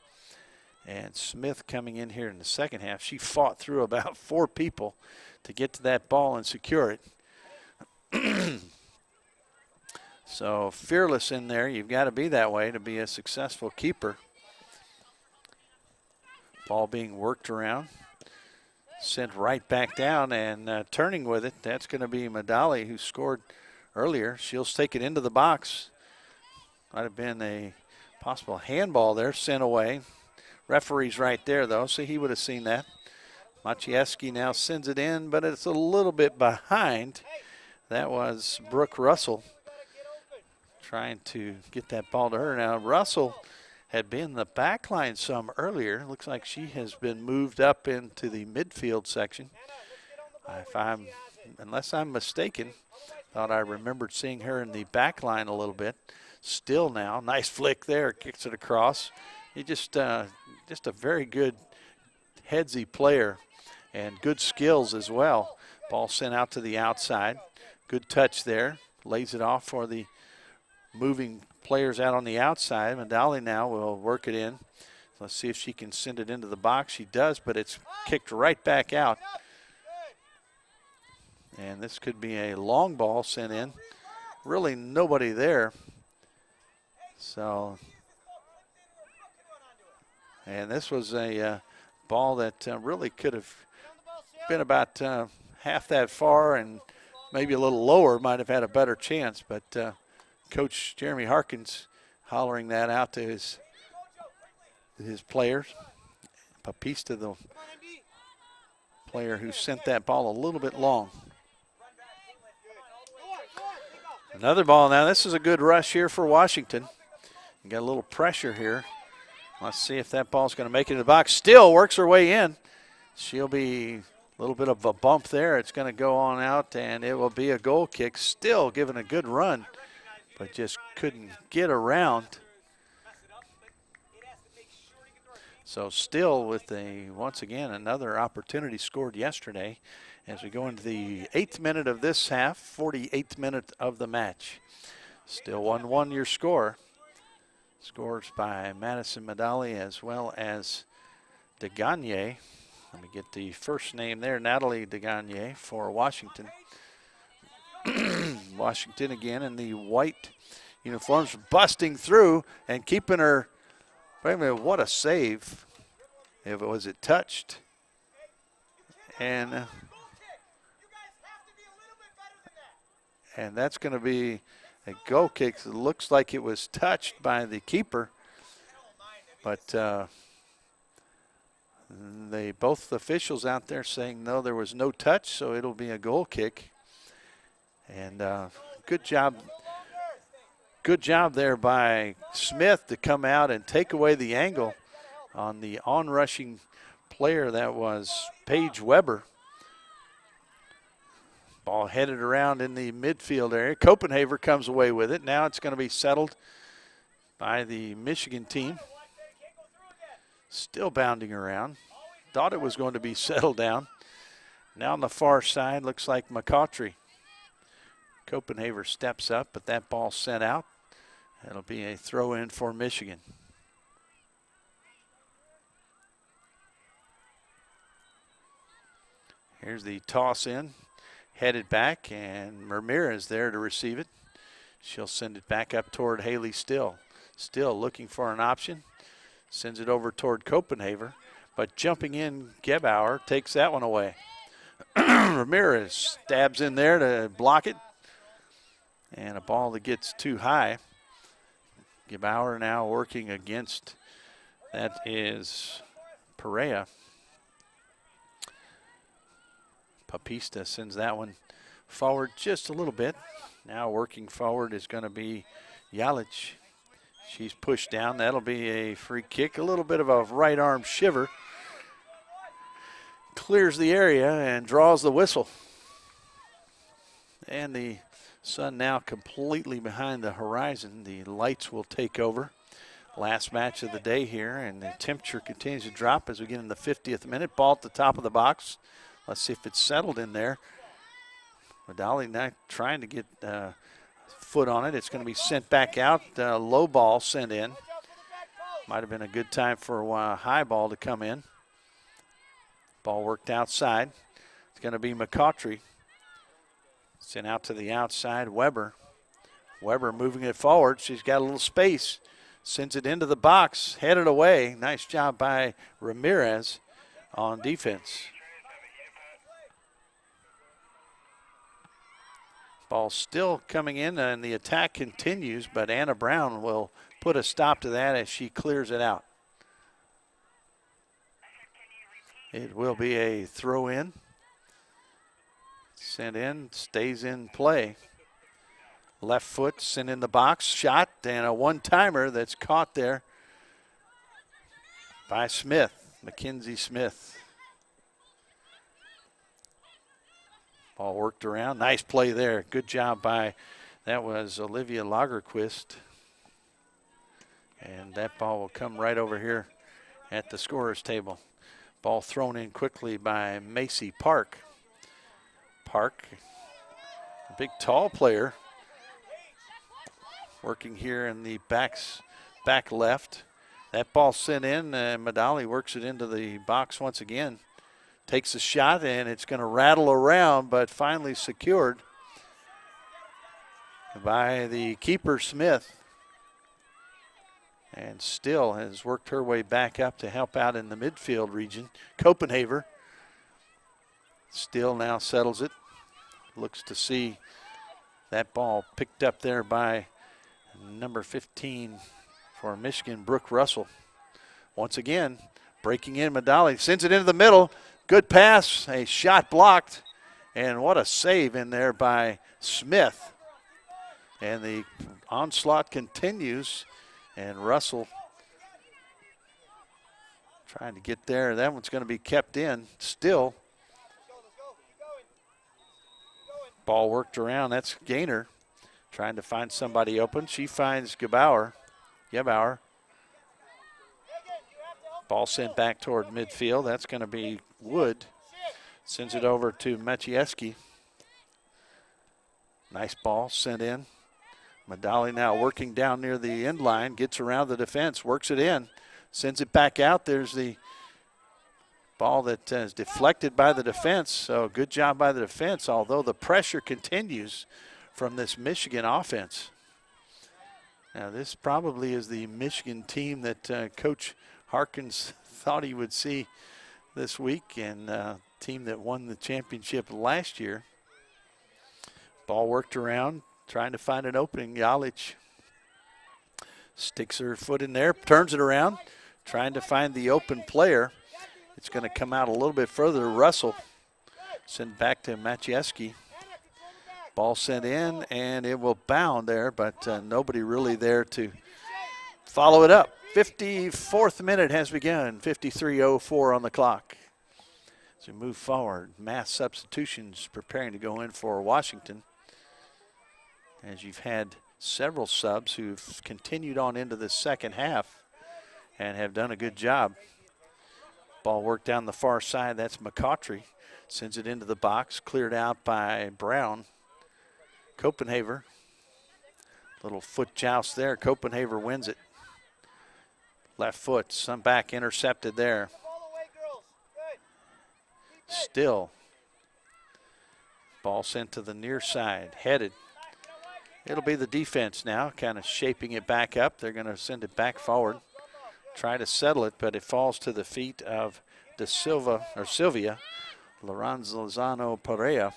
and Smith coming in here in the second half. She fought through about 4 people to get to that ball and secure it. So fearless in there. You've got to be that way to be a successful keeper. Ball being worked around. Sent right back down, and turning with it, that's going to be Madali, who scored earlier. She'll take it into the box. Might have been a possible handball there, sent away. Referee's right there, though, so he would have seen that. Maciejewski now sends it in, but it's a little bit behind. That was Brooke Russell trying to get that ball to her. Now, Russell had been the back line some earlier. Looks like she has been moved up into the midfield section. Unless I'm mistaken, thought I remembered seeing her in the back line a little bit. Still now, nice flick there, kicks it across. He just a very good headsy player and good skills as well. Ball sent out to the outside. Good touch there. Lays it off for the moving players out on the outside. Madali now will work it in. Let's see if she can send it into the box. She does, but it's kicked right back out. And this could be a long ball sent in. Really nobody there. So, and this was a ball that really could have been about half that far, and maybe a little lower, might have had a better chance, but Coach Jeremy Harkins hollering that out to his players. Papista, the player who sent that ball a little bit long. Another ball now. This is a good rush here for Washington. You got a little pressure here. Let's see if that ball's going to make it in the box. Still works her way in. She'll be a little bit of a bump there. It's going to go on out, and it will be a goal kick. Still giving a good run, but just couldn't get around. So still with once again, another opportunity scored yesterday as we go into the 8th minute of this half, 48th minute of the match. Still 1-1 your score. Scores by Madison Madali as well as DeGagne. Let me get the first name there, Natalie DeGagne for Washington. Washington again in the white uniforms, busting through and keeping her. Wait a minute, what a save. If it was it touched. And that's going to be a goal kick. It looks like it was touched by the keeper. But both officials out there saying no, there was no touch, so it'll be a goal kick. And good job there by Smith to come out and take away the angle on the onrushing player. That was Paige Weber. Ball headed around in the midfield area. Copenhagen comes away with it. Now it's going to be settled by the Michigan team. Still bounding around. Thought it was going to be settled down. Now on the far side, looks like McCautry. Copenhagen steps up, but that ball sent out. It'll be a throw in for Michigan. Here's the toss in, headed back, and Ramirez there to receive it. She'll send it back up toward Haley Still. Still looking for an option. Sends it over toward Copenhaver, but jumping in, Gebauer takes that one away. Ramirez stabs in there to block it. And a ball that gets too high. Gebauer now working against, that is Perea. Papista sends that one forward just a little bit. Now working forward is going to be Jalic. She's pushed down. That'll be a free kick. A little bit of a right arm shiver. Clears the area and draws the whistle. And the sun now completely behind the horizon. The lights will take over. Last match of the day here, and the temperature continues to drop as we get in the 50th minute. Ball at the top of the box. Let's see if it's settled in there. Madali now trying to get foot on it. It's going to be sent back out. Low ball sent in. Might have been a good time for a high ball to come in. Ball worked outside. It's going to be McCautry. Sent out to the outside, Weber. Weber moving it forward. She's got a little space. Sends it into the box, headed away. Nice job by Ramirez on defense. Ball still coming in, and the attack continues, but Anna Brown will put a stop to that as she clears it out. It will be a throw in. Sent in, stays in play. Left foot sent in the box, shot, and a one-timer that's caught there by Smith, Mackenzie Smith. Ball worked around. Nice play there. Good job by, that was Olivia Lagerquist. And that ball will come right over here at the scorer's table. Ball thrown in quickly by Macy Park. Park, a big tall player, working here in the back left. That ball sent in, and Madali works it into the box once again. Takes a shot, and it's going to rattle around, but finally secured by the keeper, Smith. And Still has worked her way back up to help out in the midfield region. Copenhaver. Still now settles it. Looks to see that ball picked up there by number 15 for Michigan, Brooke Russell. Once again, breaking in, Madali sends it into the middle. Good pass, a shot blocked, and what a save in there by Smith. And the onslaught continues, and Russell trying to get there. That one's going to be kept in. Still. Ball worked around. That's Gaynor trying to find somebody open. She finds Gebauer. Ball sent back toward midfield. That's going to be Wood. Sends it over to Machieski. Nice ball sent in. Madali now working down near the end line. Gets around the defense. Works it in. Sends it back out. There's the ball that is deflected by the defense. So good job by the defense, although the pressure continues from this Michigan offense. Now this probably is the Michigan team that Coach Harkins thought he would see this week, and team that won the championship last year. Ball worked around, trying to find an opening. Jalic sticks her foot in there, turns it around, trying to find the open player. It's going to come out a little bit further. Russell sent back to Machieski. Ball sent in, and it will bound there, but nobody really there to follow it up. 54th minute has begun, 53:04 on the clock. As we move forward, mass substitutions preparing to go in for Washington. As you've had several subs who've continued on into the second half and have done a good job. Ball worked down the far side. That's McCautry. Sends it into the box, cleared out by Brown. Copenhaver. Little foot joust there. Copenhaver wins it. Left foot, some back intercepted there. Still Ball sent to the near side, headed. It'll be the defense now, kind of shaping it back up. They're going to send it back forward, try to settle it, but it falls to the feet of Sylvia Lorenzo Perea.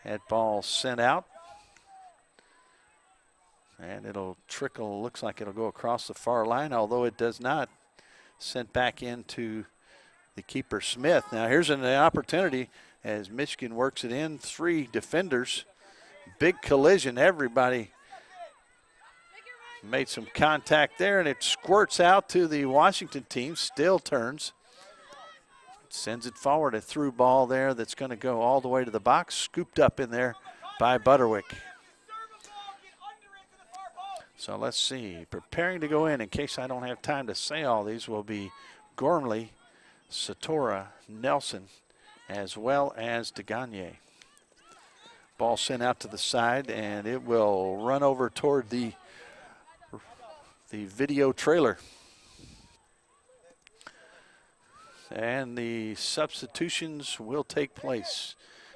That ball sent out, and it'll trickle. Looks like it'll go across the far line, although it does not. Sent back into the keeper, Smith. Now here's an opportunity as Michigan works it in. 3 defenders. Big collision. Everybody made some contact there, and it squirts out to the Washington team. Still turns. Sends it forward. A through ball there that's going to go all the way to the box. Scooped up in there by Butterwick. So let's see. Preparing to go in case I don't have time to say all these, will be Gormley, Satora, Nelson, as well as DeGagne. Ball sent out to the side, and it will run over toward the video trailer. And the substitutions will take place.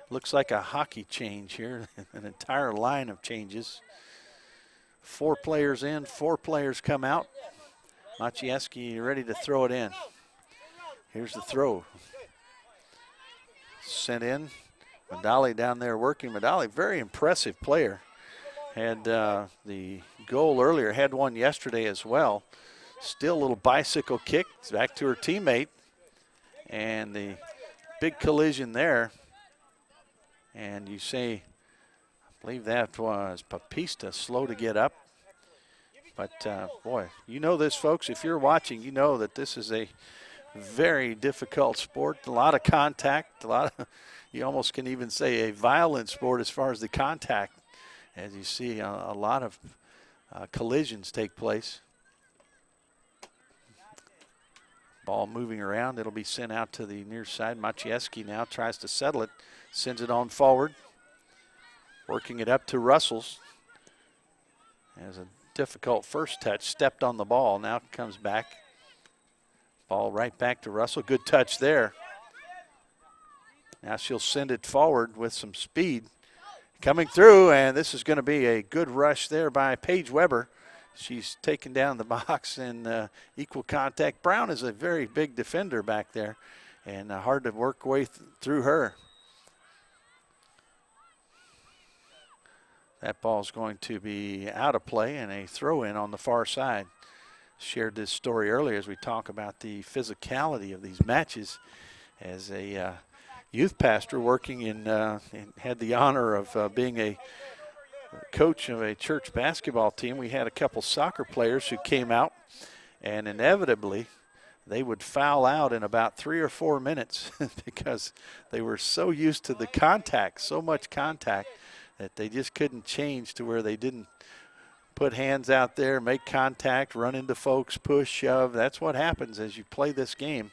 Looks like a hockey change here, an entire line of changes. 4 players in, 4 players come out. Maciejewski ready to throw it in. Here's the throw. Sent in. Madali down there working. Madali, very impressive player. Had the goal earlier, had one yesterday as well. Still a little bicycle kick back to her teammate. And the big collision there. And you say, I believe that was Papista, slow to get up. But, boy, you know this, folks. If you're watching, you know that this is a very difficult sport. A lot of contact, you almost can even say a violent sport as far as the contact, as you see a lot of collisions take place. Ball moving around. It'll be sent out to the near side. Maciejewski now tries to settle it, sends it on forward. Working it up to Russell's. Has a difficult first touch, stepped on the ball, now comes back. Ball right back to Russell, good touch there. Now she'll send it forward with some speed. Coming through, and this is going to be a good rush there by Paige Weber. She's taken down the box in equal contact. Brown is a very big defender back there, and hard to work way through her. That ball's going to be out of play and a throw-in on the far side. Shared this story earlier as we talk about the physicality of these matches. As a youth pastor working in, and had the honor of being a coach of a church basketball team, we had a couple soccer players who came out, and inevitably they would foul out in about 3 or 4 minutes because they were so used to the contact, so much contact, that they just couldn't change to where they didn't put hands out there, make contact, run into folks, push, shove. That's what happens as you play this game.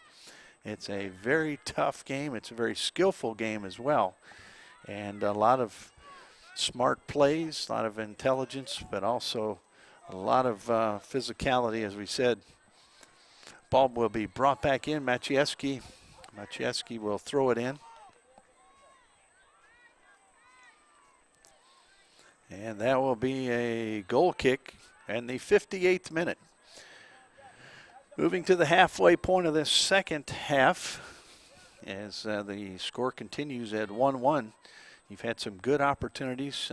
It's a very tough game. It's a very skillful game as well. And a lot of smart plays, a lot of intelligence, but also a lot of physicality, as we said. Ball will be brought back in. Maciejewski will throw it in. And that will be a goal kick in the 58th minute. Moving to the halfway point of this second half as the score continues at 1-1. You've had some good opportunities,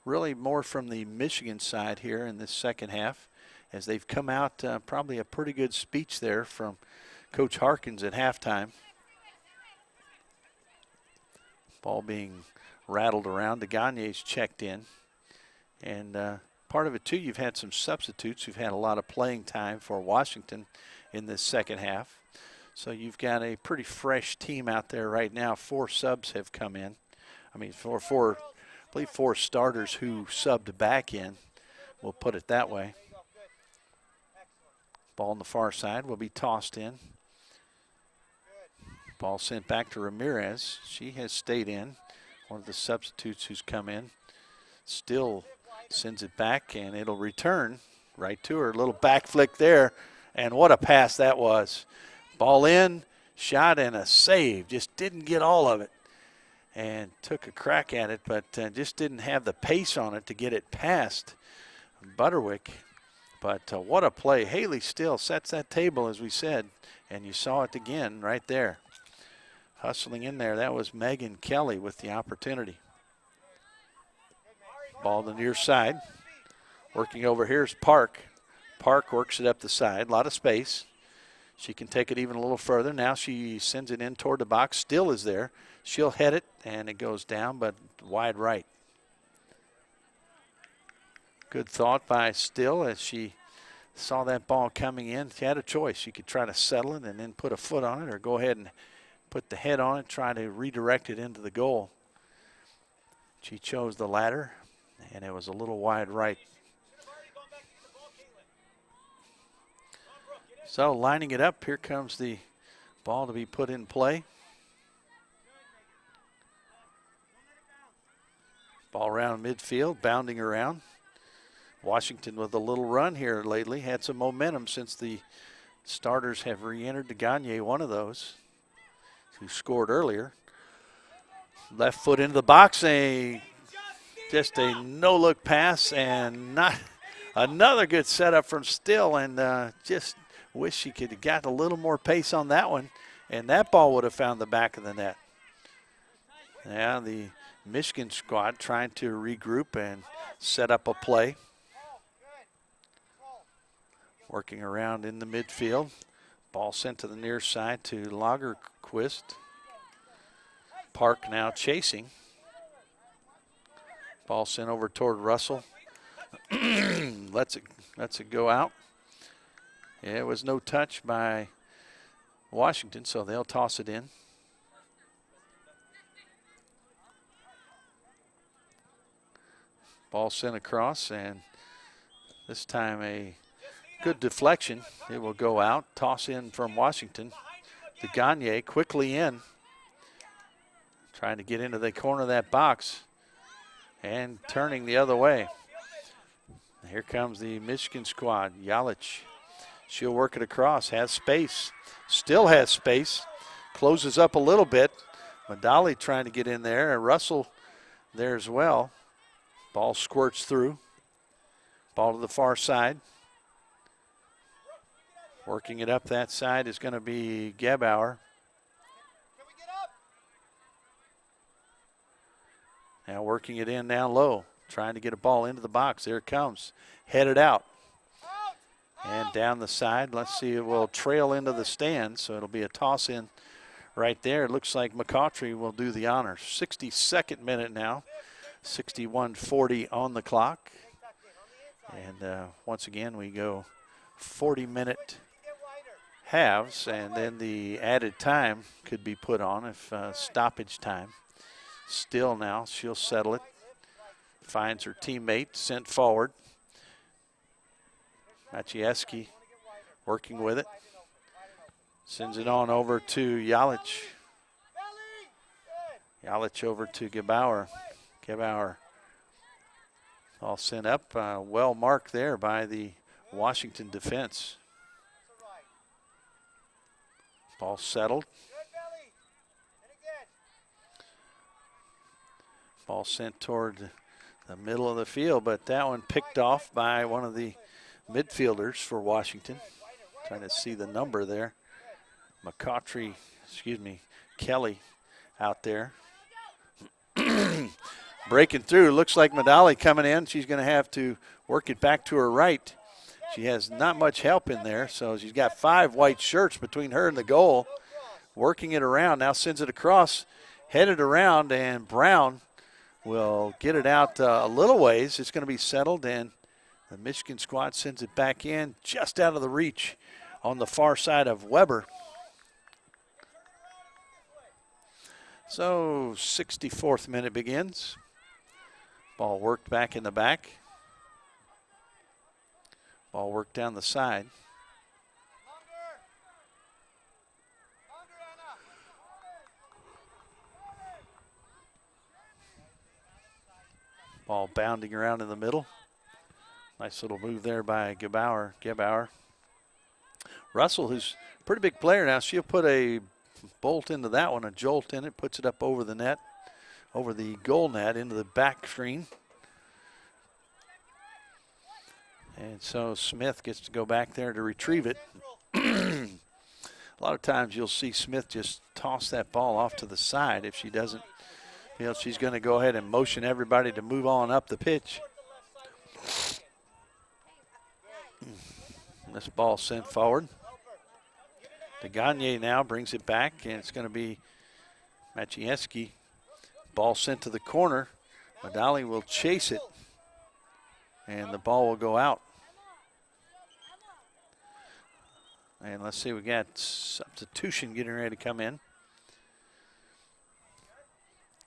really more from the Michigan side here in this second half, as they've come out, probably a pretty good speech there from Coach Harkins at halftime. Ball being rattled around. DeGagne's checked in. And part of it, too, you've had some substitutes who've had a lot of playing time for Washington in this second half. So you've got a pretty fresh team out there right now. 4 subs have come in. I mean, I believe 4 starters who subbed back in. We'll put it that way. Ball on the far side will be tossed in. Ball sent back to Ramirez. She has stayed in. One of the substitutes who's come in. Still sends it back, and it'll return right to her. Little back flick there, and what a pass that was. Ball in, shot, and a save. Just didn't get all of it. and took a crack at it, but just didn't have the pace on it to get it past Butterwick. But what a play. Haley Still sets that table, as we said, and you saw it again right there. Hustling in there, that was Megan Kelly with the opportunity. Ball to the near side. Working over here is Park. Park works it up the side, a lot of space. She can take it even a little further. Now she sends it in toward the box. Still is there. She'll head it, and it goes down, but wide right. Good thought by Still as she saw that ball coming in. She had a choice. She could try to settle it and then put a foot on it, or go ahead and put the head on it, try to redirect it into the goal. She chose the latter, and it was a little wide right. So lining it up, here comes the ball to be put in play. Ball around midfield, bounding around. Washington with a little run here lately. Had some momentum since the starters have re-entered. De Gagne, one of those, who scored earlier. Left foot into the box, just a no-look pass, and not another good setup from Still, and just wish she could have got a little more pace on that one, and that ball would have found the back of the net. Now the Michigan squad trying to regroup and set up a play. Working around in the midfield. Ball sent to the near side to Lagerquist. Park now chasing. Ball sent over toward Russell. lets it go out. Yeah, it was no touch by Washington, so they'll toss it in. Ball sent across, and this time a good deflection. It will go out. Toss in from Washington. De Gagne quickly in. Trying to get into the corner of that box and turning the other way. Here comes the Michigan squad. Yalich. She'll work it across. Has space. Still has space. Closes up a little bit. Madali trying to get in there. And Russell there as well. Ball squirts through. Ball to the far side. Working it up that side is going to be Gebauer. Now working it in down low. Trying to get a ball into the box. There it comes. Headed out. And down the side. Let's see, it will trail into the stand, so it'll be a toss in right there. It looks like McCautry will do the honors. 62nd minute now. 61:40 on the clock. And once again, we go 40-minute halves, and then the added time could be put on if stoppage time. Still now, she'll settle it. Finds her teammate, sent forward. Maciejewski working with it. Sends it on over to Yalich. Yalich over to Gebauer. Gebauer all sent up. Well marked there by the Washington defense. Ball settled. Ball sent toward the middle of the field, but that one picked off by one of the midfielders for Washington. Trying to see the number there. Kelly out there. Breaking through. Looks like Madali coming in. She's going to have to work it back to her right. She has not much help in there, so she's got 5 white shirts between her and the goal. Working it around. Now sends it across. Headed around, and Brown will get it out a little ways. It's going to be settled, and the Michigan squad sends it back in just out of the reach on the far side of Weber. So 64th minute begins. Ball worked back in the back. Ball worked down the side. Ball bounding around in the middle. Nice little move there by Gebauer. Russell, who's a pretty big player now, she'll put a bolt into that one, a jolt in it, puts it up over the net. over the goal net into the back screen. And so Smith gets to go back there to retrieve it. A lot of times you'll see Smith just toss that ball off to the side if she doesn't feel she's going to go ahead and motion everybody to move on up the pitch. This ball sent forward. DeGagne now brings it back, and it's going to be Maciejewski. Ball sent to the corner. Madali will chase it, and the ball will go out. And let's see, we got substitution getting ready to come in.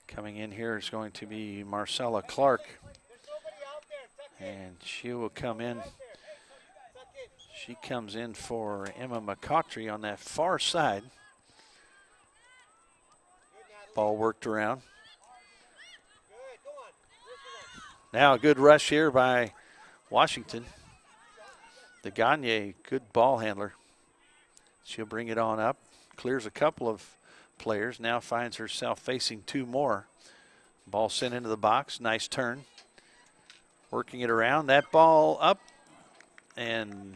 Coming in here is going to be Marcella Clark, and she will come in. She comes in for Emma McCautry on that far side. Ball worked around. Now a good rush here by Washington. The Gagne, good ball handler. She'll bring it on up, clears a couple of players, now finds herself facing two more. Ball sent into the box, nice turn. Working it around, that ball up and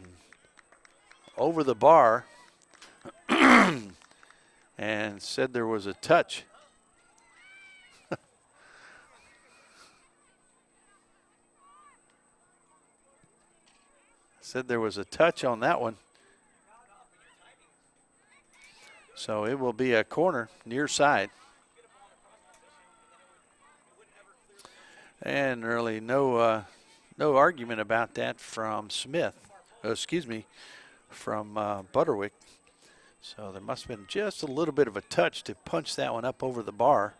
over the bar and said there was a touch. Said there was a touch on that one. So it will be a corner near side. And really no argument about that from Smith. From Butterwick. So there must have been just a little bit of a touch to punch that one up over the bar.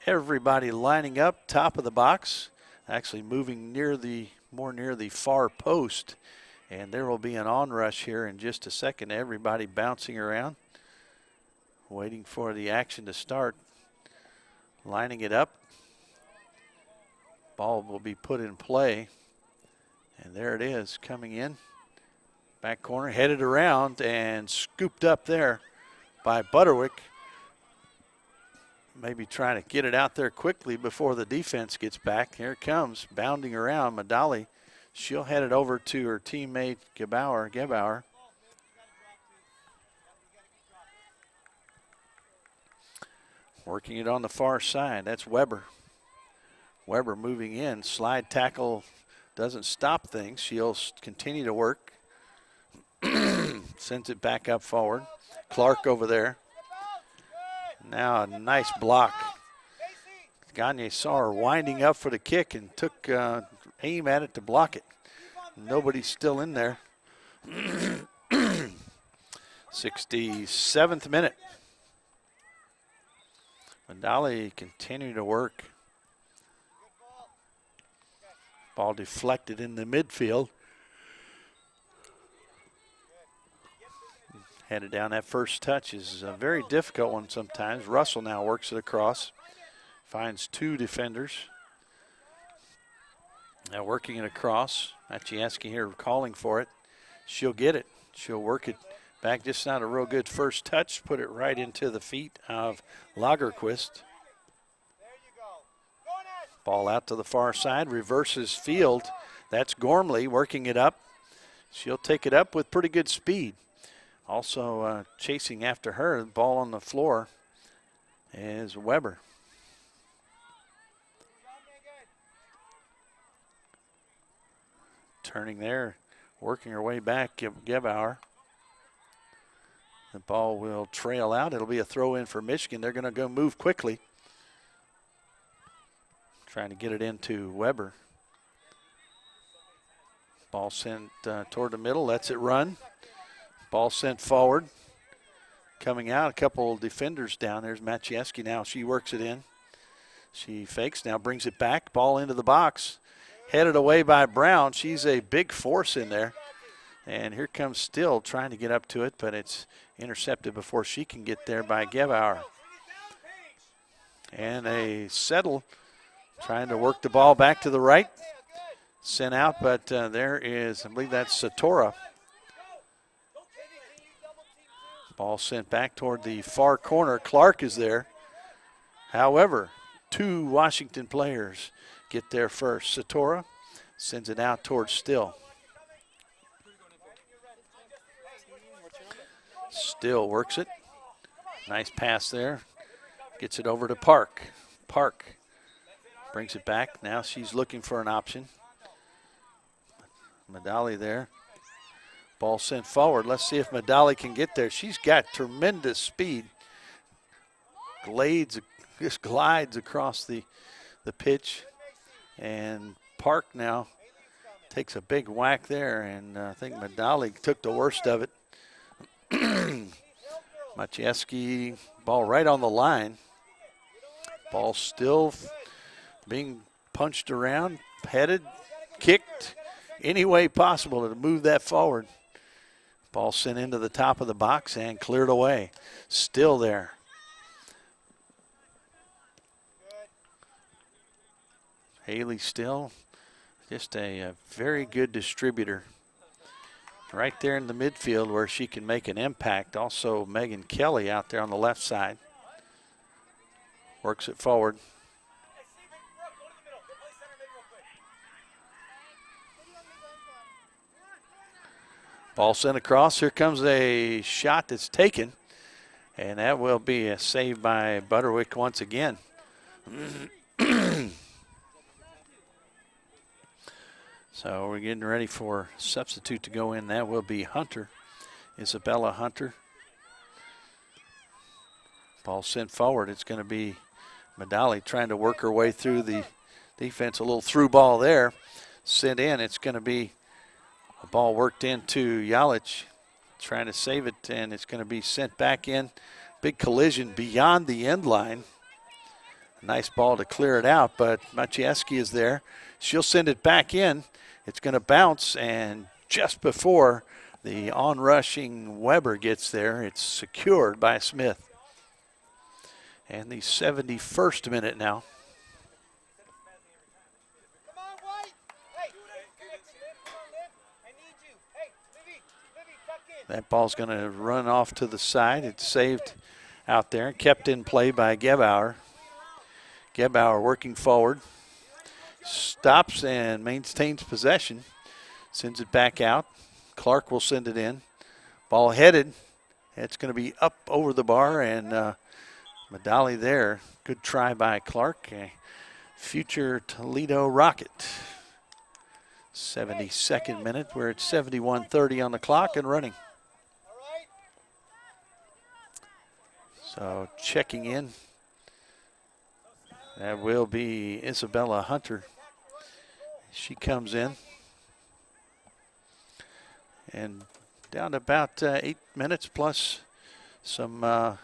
Everybody lining up, top of the box, actually moving more near the far post. And there will be an onrush here in just a second. Everybody bouncing around, waiting for the action to start. Lining it up. Ball will be put in play. And there it is, coming in. Back corner, headed around and scooped up there by Butterwick. Maybe trying to get it out there quickly before the defense gets back. Here it comes, bounding around. Madali, she'll head it over to her teammate Gebauer. Working it on the far side, that's Weber. Weber moving in, slide tackle doesn't stop things. She'll continue to work. Sends it back up forward. Clark over there. Now a nice block. Gagne saw her winding up for the kick and took aim at it to block it. Nobody's still in there. 67th minute. Madali continue to work. Ball deflected in the midfield. Headed down. That first touch is a very difficult one sometimes. Russell now works it across. Finds two defenders. Now working it across. Maciejewski here calling for it. She'll get it. She'll work it back. Just not a real good first touch. Put it right into the feet of Lagerquist. Ball out to the far side. Reverses field. That's Gormley working it up. She'll take it up with pretty good speed. Also chasing after her, the ball on the floor is Weber. Turning there, working her way back, Gebauer. The ball will trail out. It'll be a throw in for Michigan. They're going to go move quickly. Trying to get it into Weber. Ball sent toward the middle, lets it run. Ball sent forward. Coming out, a couple defenders down. There's Maciejewski now. She works it in. She fakes now, brings it back. Ball into the box. Headed away by Brown. She's a big force in there. And here comes Still trying to get up to it, but it's intercepted before she can get there by Gebauer. And a settle trying to work the ball back to the right. Sent out, but there is, I believe that's Satora. Ball sent back toward the far corner. Clark is there. However, 2 Washington players get there first. Satora sends it out towards Still. Still works it. Nice pass there. Gets it over to Park. Park brings it back. Now she's looking for an option. Madali there. Ball sent forward. Let's see if Madali can get there. She's got tremendous speed. Just glides across the pitch. And Park now takes a big whack there, and I think Madali took the worst of it. Maciejewski, ball right on the line. Ball still being punched around, headed, kicked, any way possible to move that forward. Ball sent into the top of the box and cleared away. Still there. Haley Still, just a very good distributor. Right there in the midfield where she can make an impact. Also Megan Kelly out there on the left side. Works it forward. Ball sent across. Here comes a shot that's taken. And that will be a save by Butterwick once again. So we're getting ready for substitute to go in. That will be Hunter, Isabella Hunter. Ball sent forward. It's going to be Madali trying to work her way through the defense. A little through ball there. Sent in. It's going to be a ball worked into Yalich, trying to save it, and it's going to be sent back in. Big collision beyond the end line. Nice ball to clear it out, but Maciejewski is there. She'll send it back in. It's going to bounce, and just before the onrushing Weber gets there, it's secured by Smith. And the 71st minute now. That ball's going to run off to the side. It's saved out there, kept in play by Gebauer. Gebauer working forward. Stops and maintains possession. Sends it back out. Clark will send it in. Ball headed. It's going to be up over the bar, and Madali there. Good try by Clark. A future Toledo Rocket. 72nd minute. We're at 71:30 on the clock and running. So checking in. That will be Isabella Hunter. She comes in. And down to about 8 minutes plus some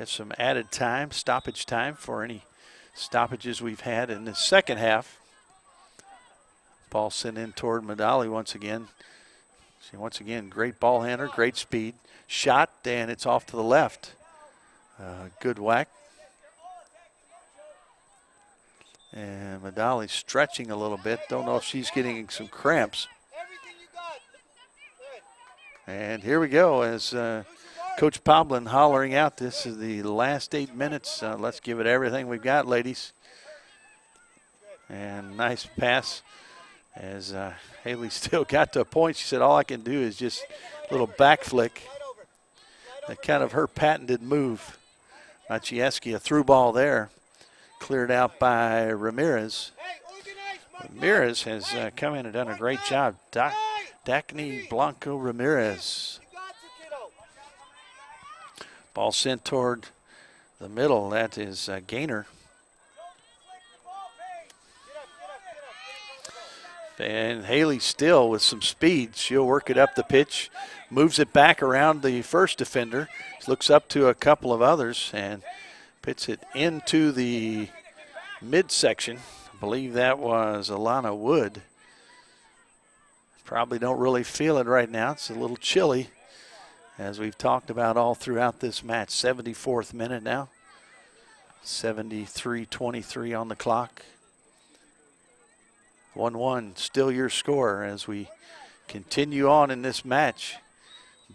some added time, stoppage time for any stoppages we've had in the second half. Ball sent in toward Madali once again. Once again, great ball handler, great speed. Shot, and it's off to the left. Good whack. And Madali stretching a little bit. Don't know if she's getting some cramps. And here we go as Coach Poblin hollering out. This is the last 8 minutes. Let's give it everything we've got, ladies. And nice pass as Haley Still got to a point. She said, all I can do is just a little back flick. That kind of her patented move. Maciejewski, a through ball there. Cleared out by Ramirez. Ramirez has come in and done a great job. Dacny Blanco Ramirez. Ball sent toward the middle. That is Gaynor. And Haley Still with some speed. She'll work it up the pitch. Moves it back around the first defender. Looks up to a couple of others and pits it into the midsection. I believe that was Alana Wood. Probably don't really feel it right now. It's a little chilly, as we've talked about all throughout this match. 74th minute now. 73-23 on the clock. 1-1, still your score as we continue on in this match.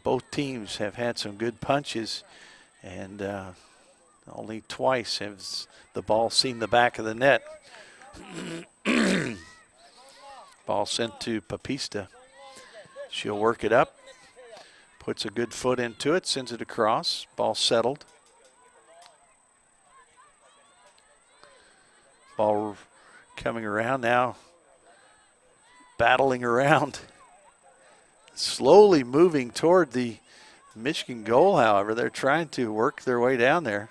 Both teams have had some good punches, and Only twice has the ball seen the back of the net. Ball sent to Papista. She'll work it up. Puts a good foot into it, sends it across. Ball settled. Ball coming around now. Battling around. Slowly moving toward the Michigan goal, however. They're trying to work their way down there.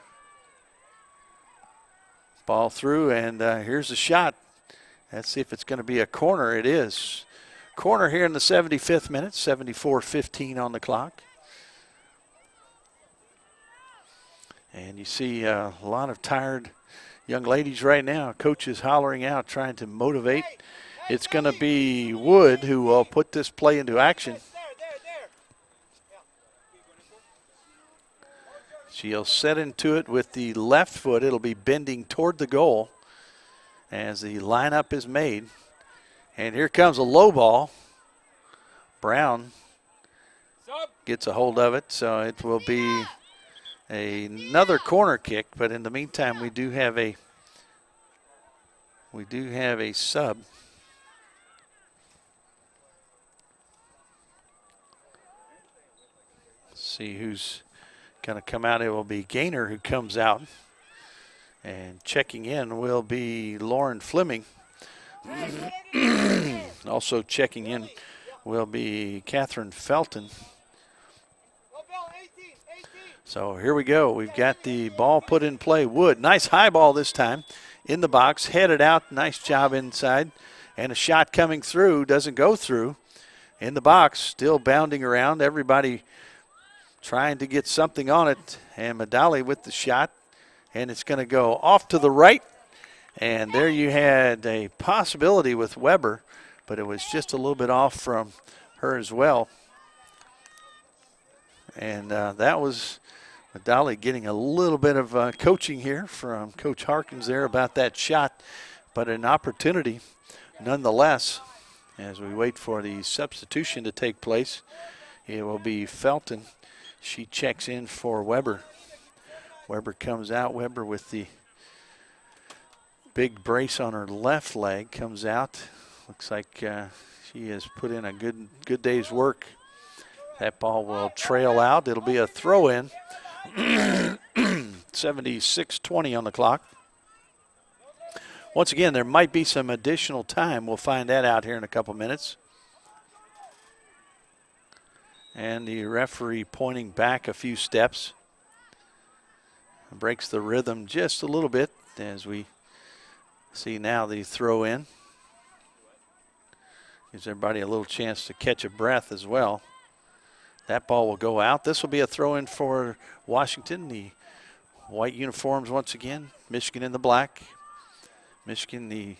Ball through, and here's a shot. Let's see if it's going to be a corner. It is. Corner here in the 75th minute, 74-15 on the clock. And you see a lot of tired young ladies right now. Coaches hollering out, trying to motivate. It's going to be Wood who will put this play into action. She'll set into it with the left foot. It'll be bending toward the goal as the lineup is made. And here comes a low ball. Brown gets a hold of it, so it will be another corner kick. But in the meantime, we do have a sub. Let's see who's going to come out. It will be Gaynor who comes out. And checking in will be Lauren Fleming. Also checking in will be Catherine Felton. So here we go. We've got the ball put in play. Wood, nice high ball this time. In the box, headed out. Nice job inside. And a shot coming through. Doesn't go through. In the box, still bounding around. Everybody trying to get something on it. And Medali with the shot. And it's going to go off to the right. And there you had a possibility with Weber, but it was just a little bit off from her as well. And that was Medali getting a little bit of coaching here from Coach Harkins there about that shot, but an opportunity nonetheless. As we wait for the substitution to take place, it will be Felton. She checks in for Weber. Weber comes out. Weber with the big brace on her left leg comes out. Looks like she has put in a good day's work. That ball will trail out. It'll be a throw-in. 76-20 on the clock. Once again, there might be some additional time. We'll find that out here in a couple minutes. And the referee pointing back a few steps. Breaks the rhythm just a little bit as we see now the throw in. Gives everybody a little chance to catch a breath as well. That ball will go out. This will be a throw in for Washington. The white uniforms once again. Michigan in the black. Michigan, the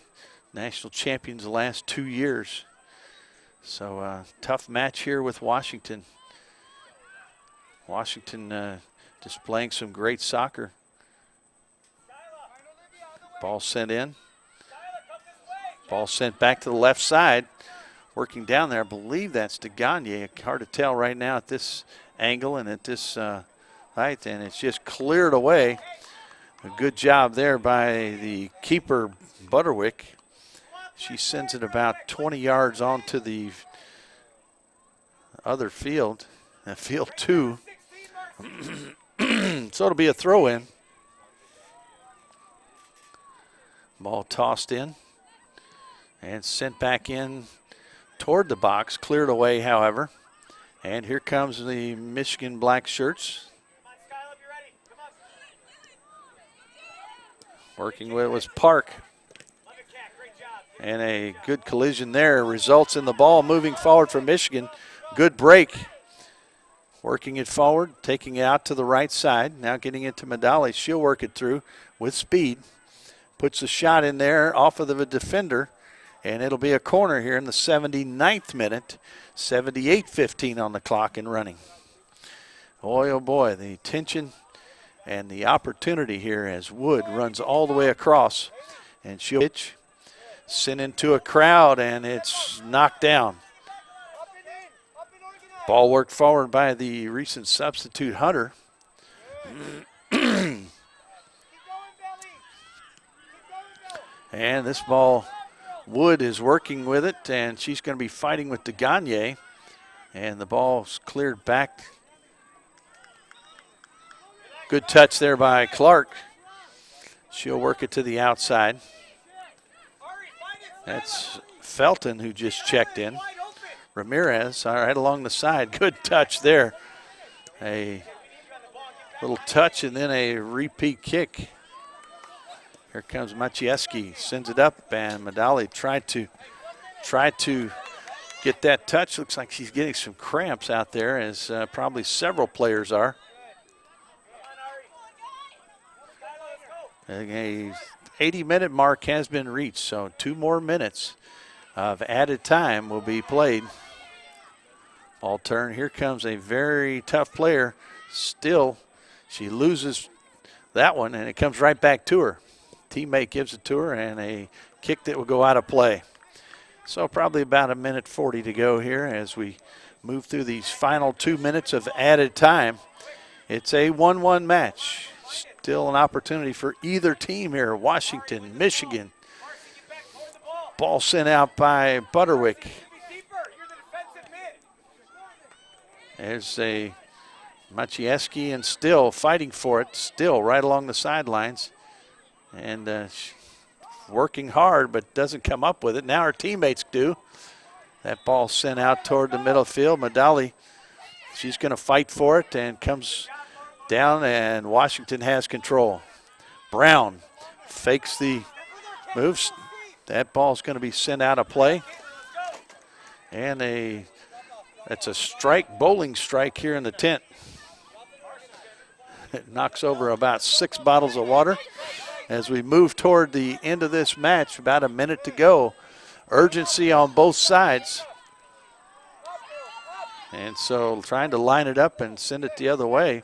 national champions the last 2 years. So tough match here with Washington. Washington displaying some great soccer. Ball sent in. Ball sent back to the left side. Working down there. I believe that's to Gagne. Hard to tell right now at this angle and at this height. And it's just cleared away. A good job there by the keeper, Butterwick. She sends it about 20 yards onto the other field. Field 2. So it'll be a throw-in. Ball tossed in and sent back in toward the box. Cleared away, however. And here comes the Michigan black shirts. Working with it was Park. And a good collision there results in the ball moving forward for Michigan. Good break. Working it forward, taking it out to the right side. Now getting it to Medali. She'll work it through with speed. Puts a shot in there off of the defender. And it'll be a corner here in the 79th minute. 78-15 on the clock and running. Boy, oh boy, the tension and the opportunity here as Wood runs all the way across. And she'll pitch. Sent into a crowd, and it's knocked down. Ball worked forward by the recent substitute Hunter. And this ball, Wood is working with it, and she's going to be fighting with DeGagne. And the ball's cleared back. Good touch there by Clark. She'll work it to the outside. That's Felton who just checked in. Ramirez, all right, along the side. Good touch there. A little touch and then a repeat kick. Here comes Maciejewski, sends it up, and Madali tried to get that touch. Looks like she's getting some cramps out there, as probably several players are. A 80-minute mark has been reached, so 2 more minutes of added time will be played. Ball turn. Here comes a very tough player. Still, she loses that one, and it comes right back to her. Teammate gives it to her, and a kick that will go out of play. So probably about 1:40 to go here as we move through these final 2 minutes of added time. It's a 1-1 match. Still an opportunity for either team here. Washington, Michigan. Ball sent out by Butterwick. There's a Maciejewski, and still fighting for it, still right along the sidelines. And working hard, but doesn't come up with it. Now her teammates do. That ball sent out toward the middle field. Madali, she's going to fight for it and comes down, and Washington has control. Brown fakes the moves. That ball's going to be sent out of play. And that's a strike, bowling strike here in the tent. It knocks over about 6 bottles of water. As we move toward the end of this match, about 1 minute to go. Urgency on both sides. And so trying to line it up and send it the other way.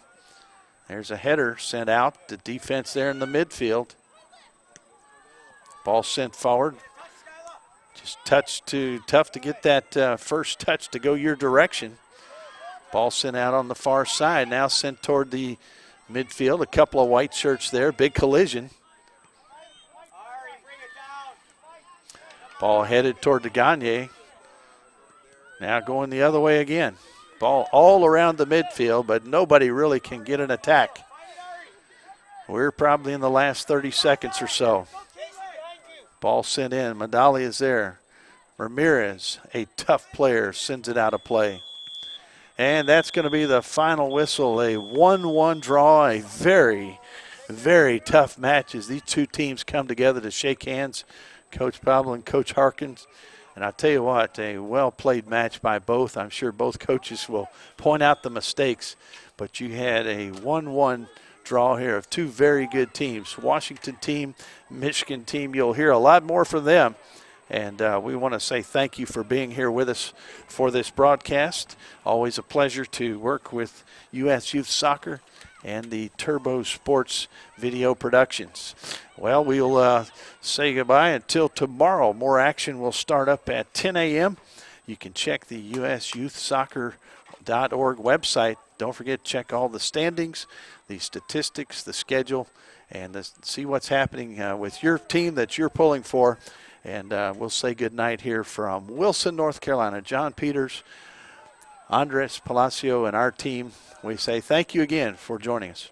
There's a header sent out. The defense there in the midfield. Ball sent forward. Just tough to get that first touch to go your direction. Ball sent out on the far side. Now sent toward the midfield. A couple of white shirts there. Big collision. Ball headed toward the Gagne. Now going the other way again. Ball all around the midfield, but nobody really can get an attack. We're probably in the last 30 seconds or so. Ball sent in. Madali is there. Ramirez, a tough player, sends it out of play. And that's going to be the final whistle. A 1-1 draw. A very, very tough match as these two teams come together to shake hands. Coach Pablo and Coach Harkins. And I tell you what, a well-played match by both. I'm sure both coaches will point out the mistakes. But you had a 1-1 draw here of two very good teams. Washington team, Michigan team. You'll hear a lot more from them. And we want to say thank you for being here with us for this broadcast. Always a pleasure to work with U.S. Youth Soccer and the Turbo Sports Video Productions. Well, we'll say goodbye until tomorrow. More action will start up at 10 a.m. You can check the usyouthsoccer.org website. Don't forget to check all the standings, the statistics, the schedule, and see what's happening with your team that you're pulling for. And we'll say goodnight here from Wilson, North Carolina. John Peters, Andres Palacio, and our team. We say thank you again for joining us.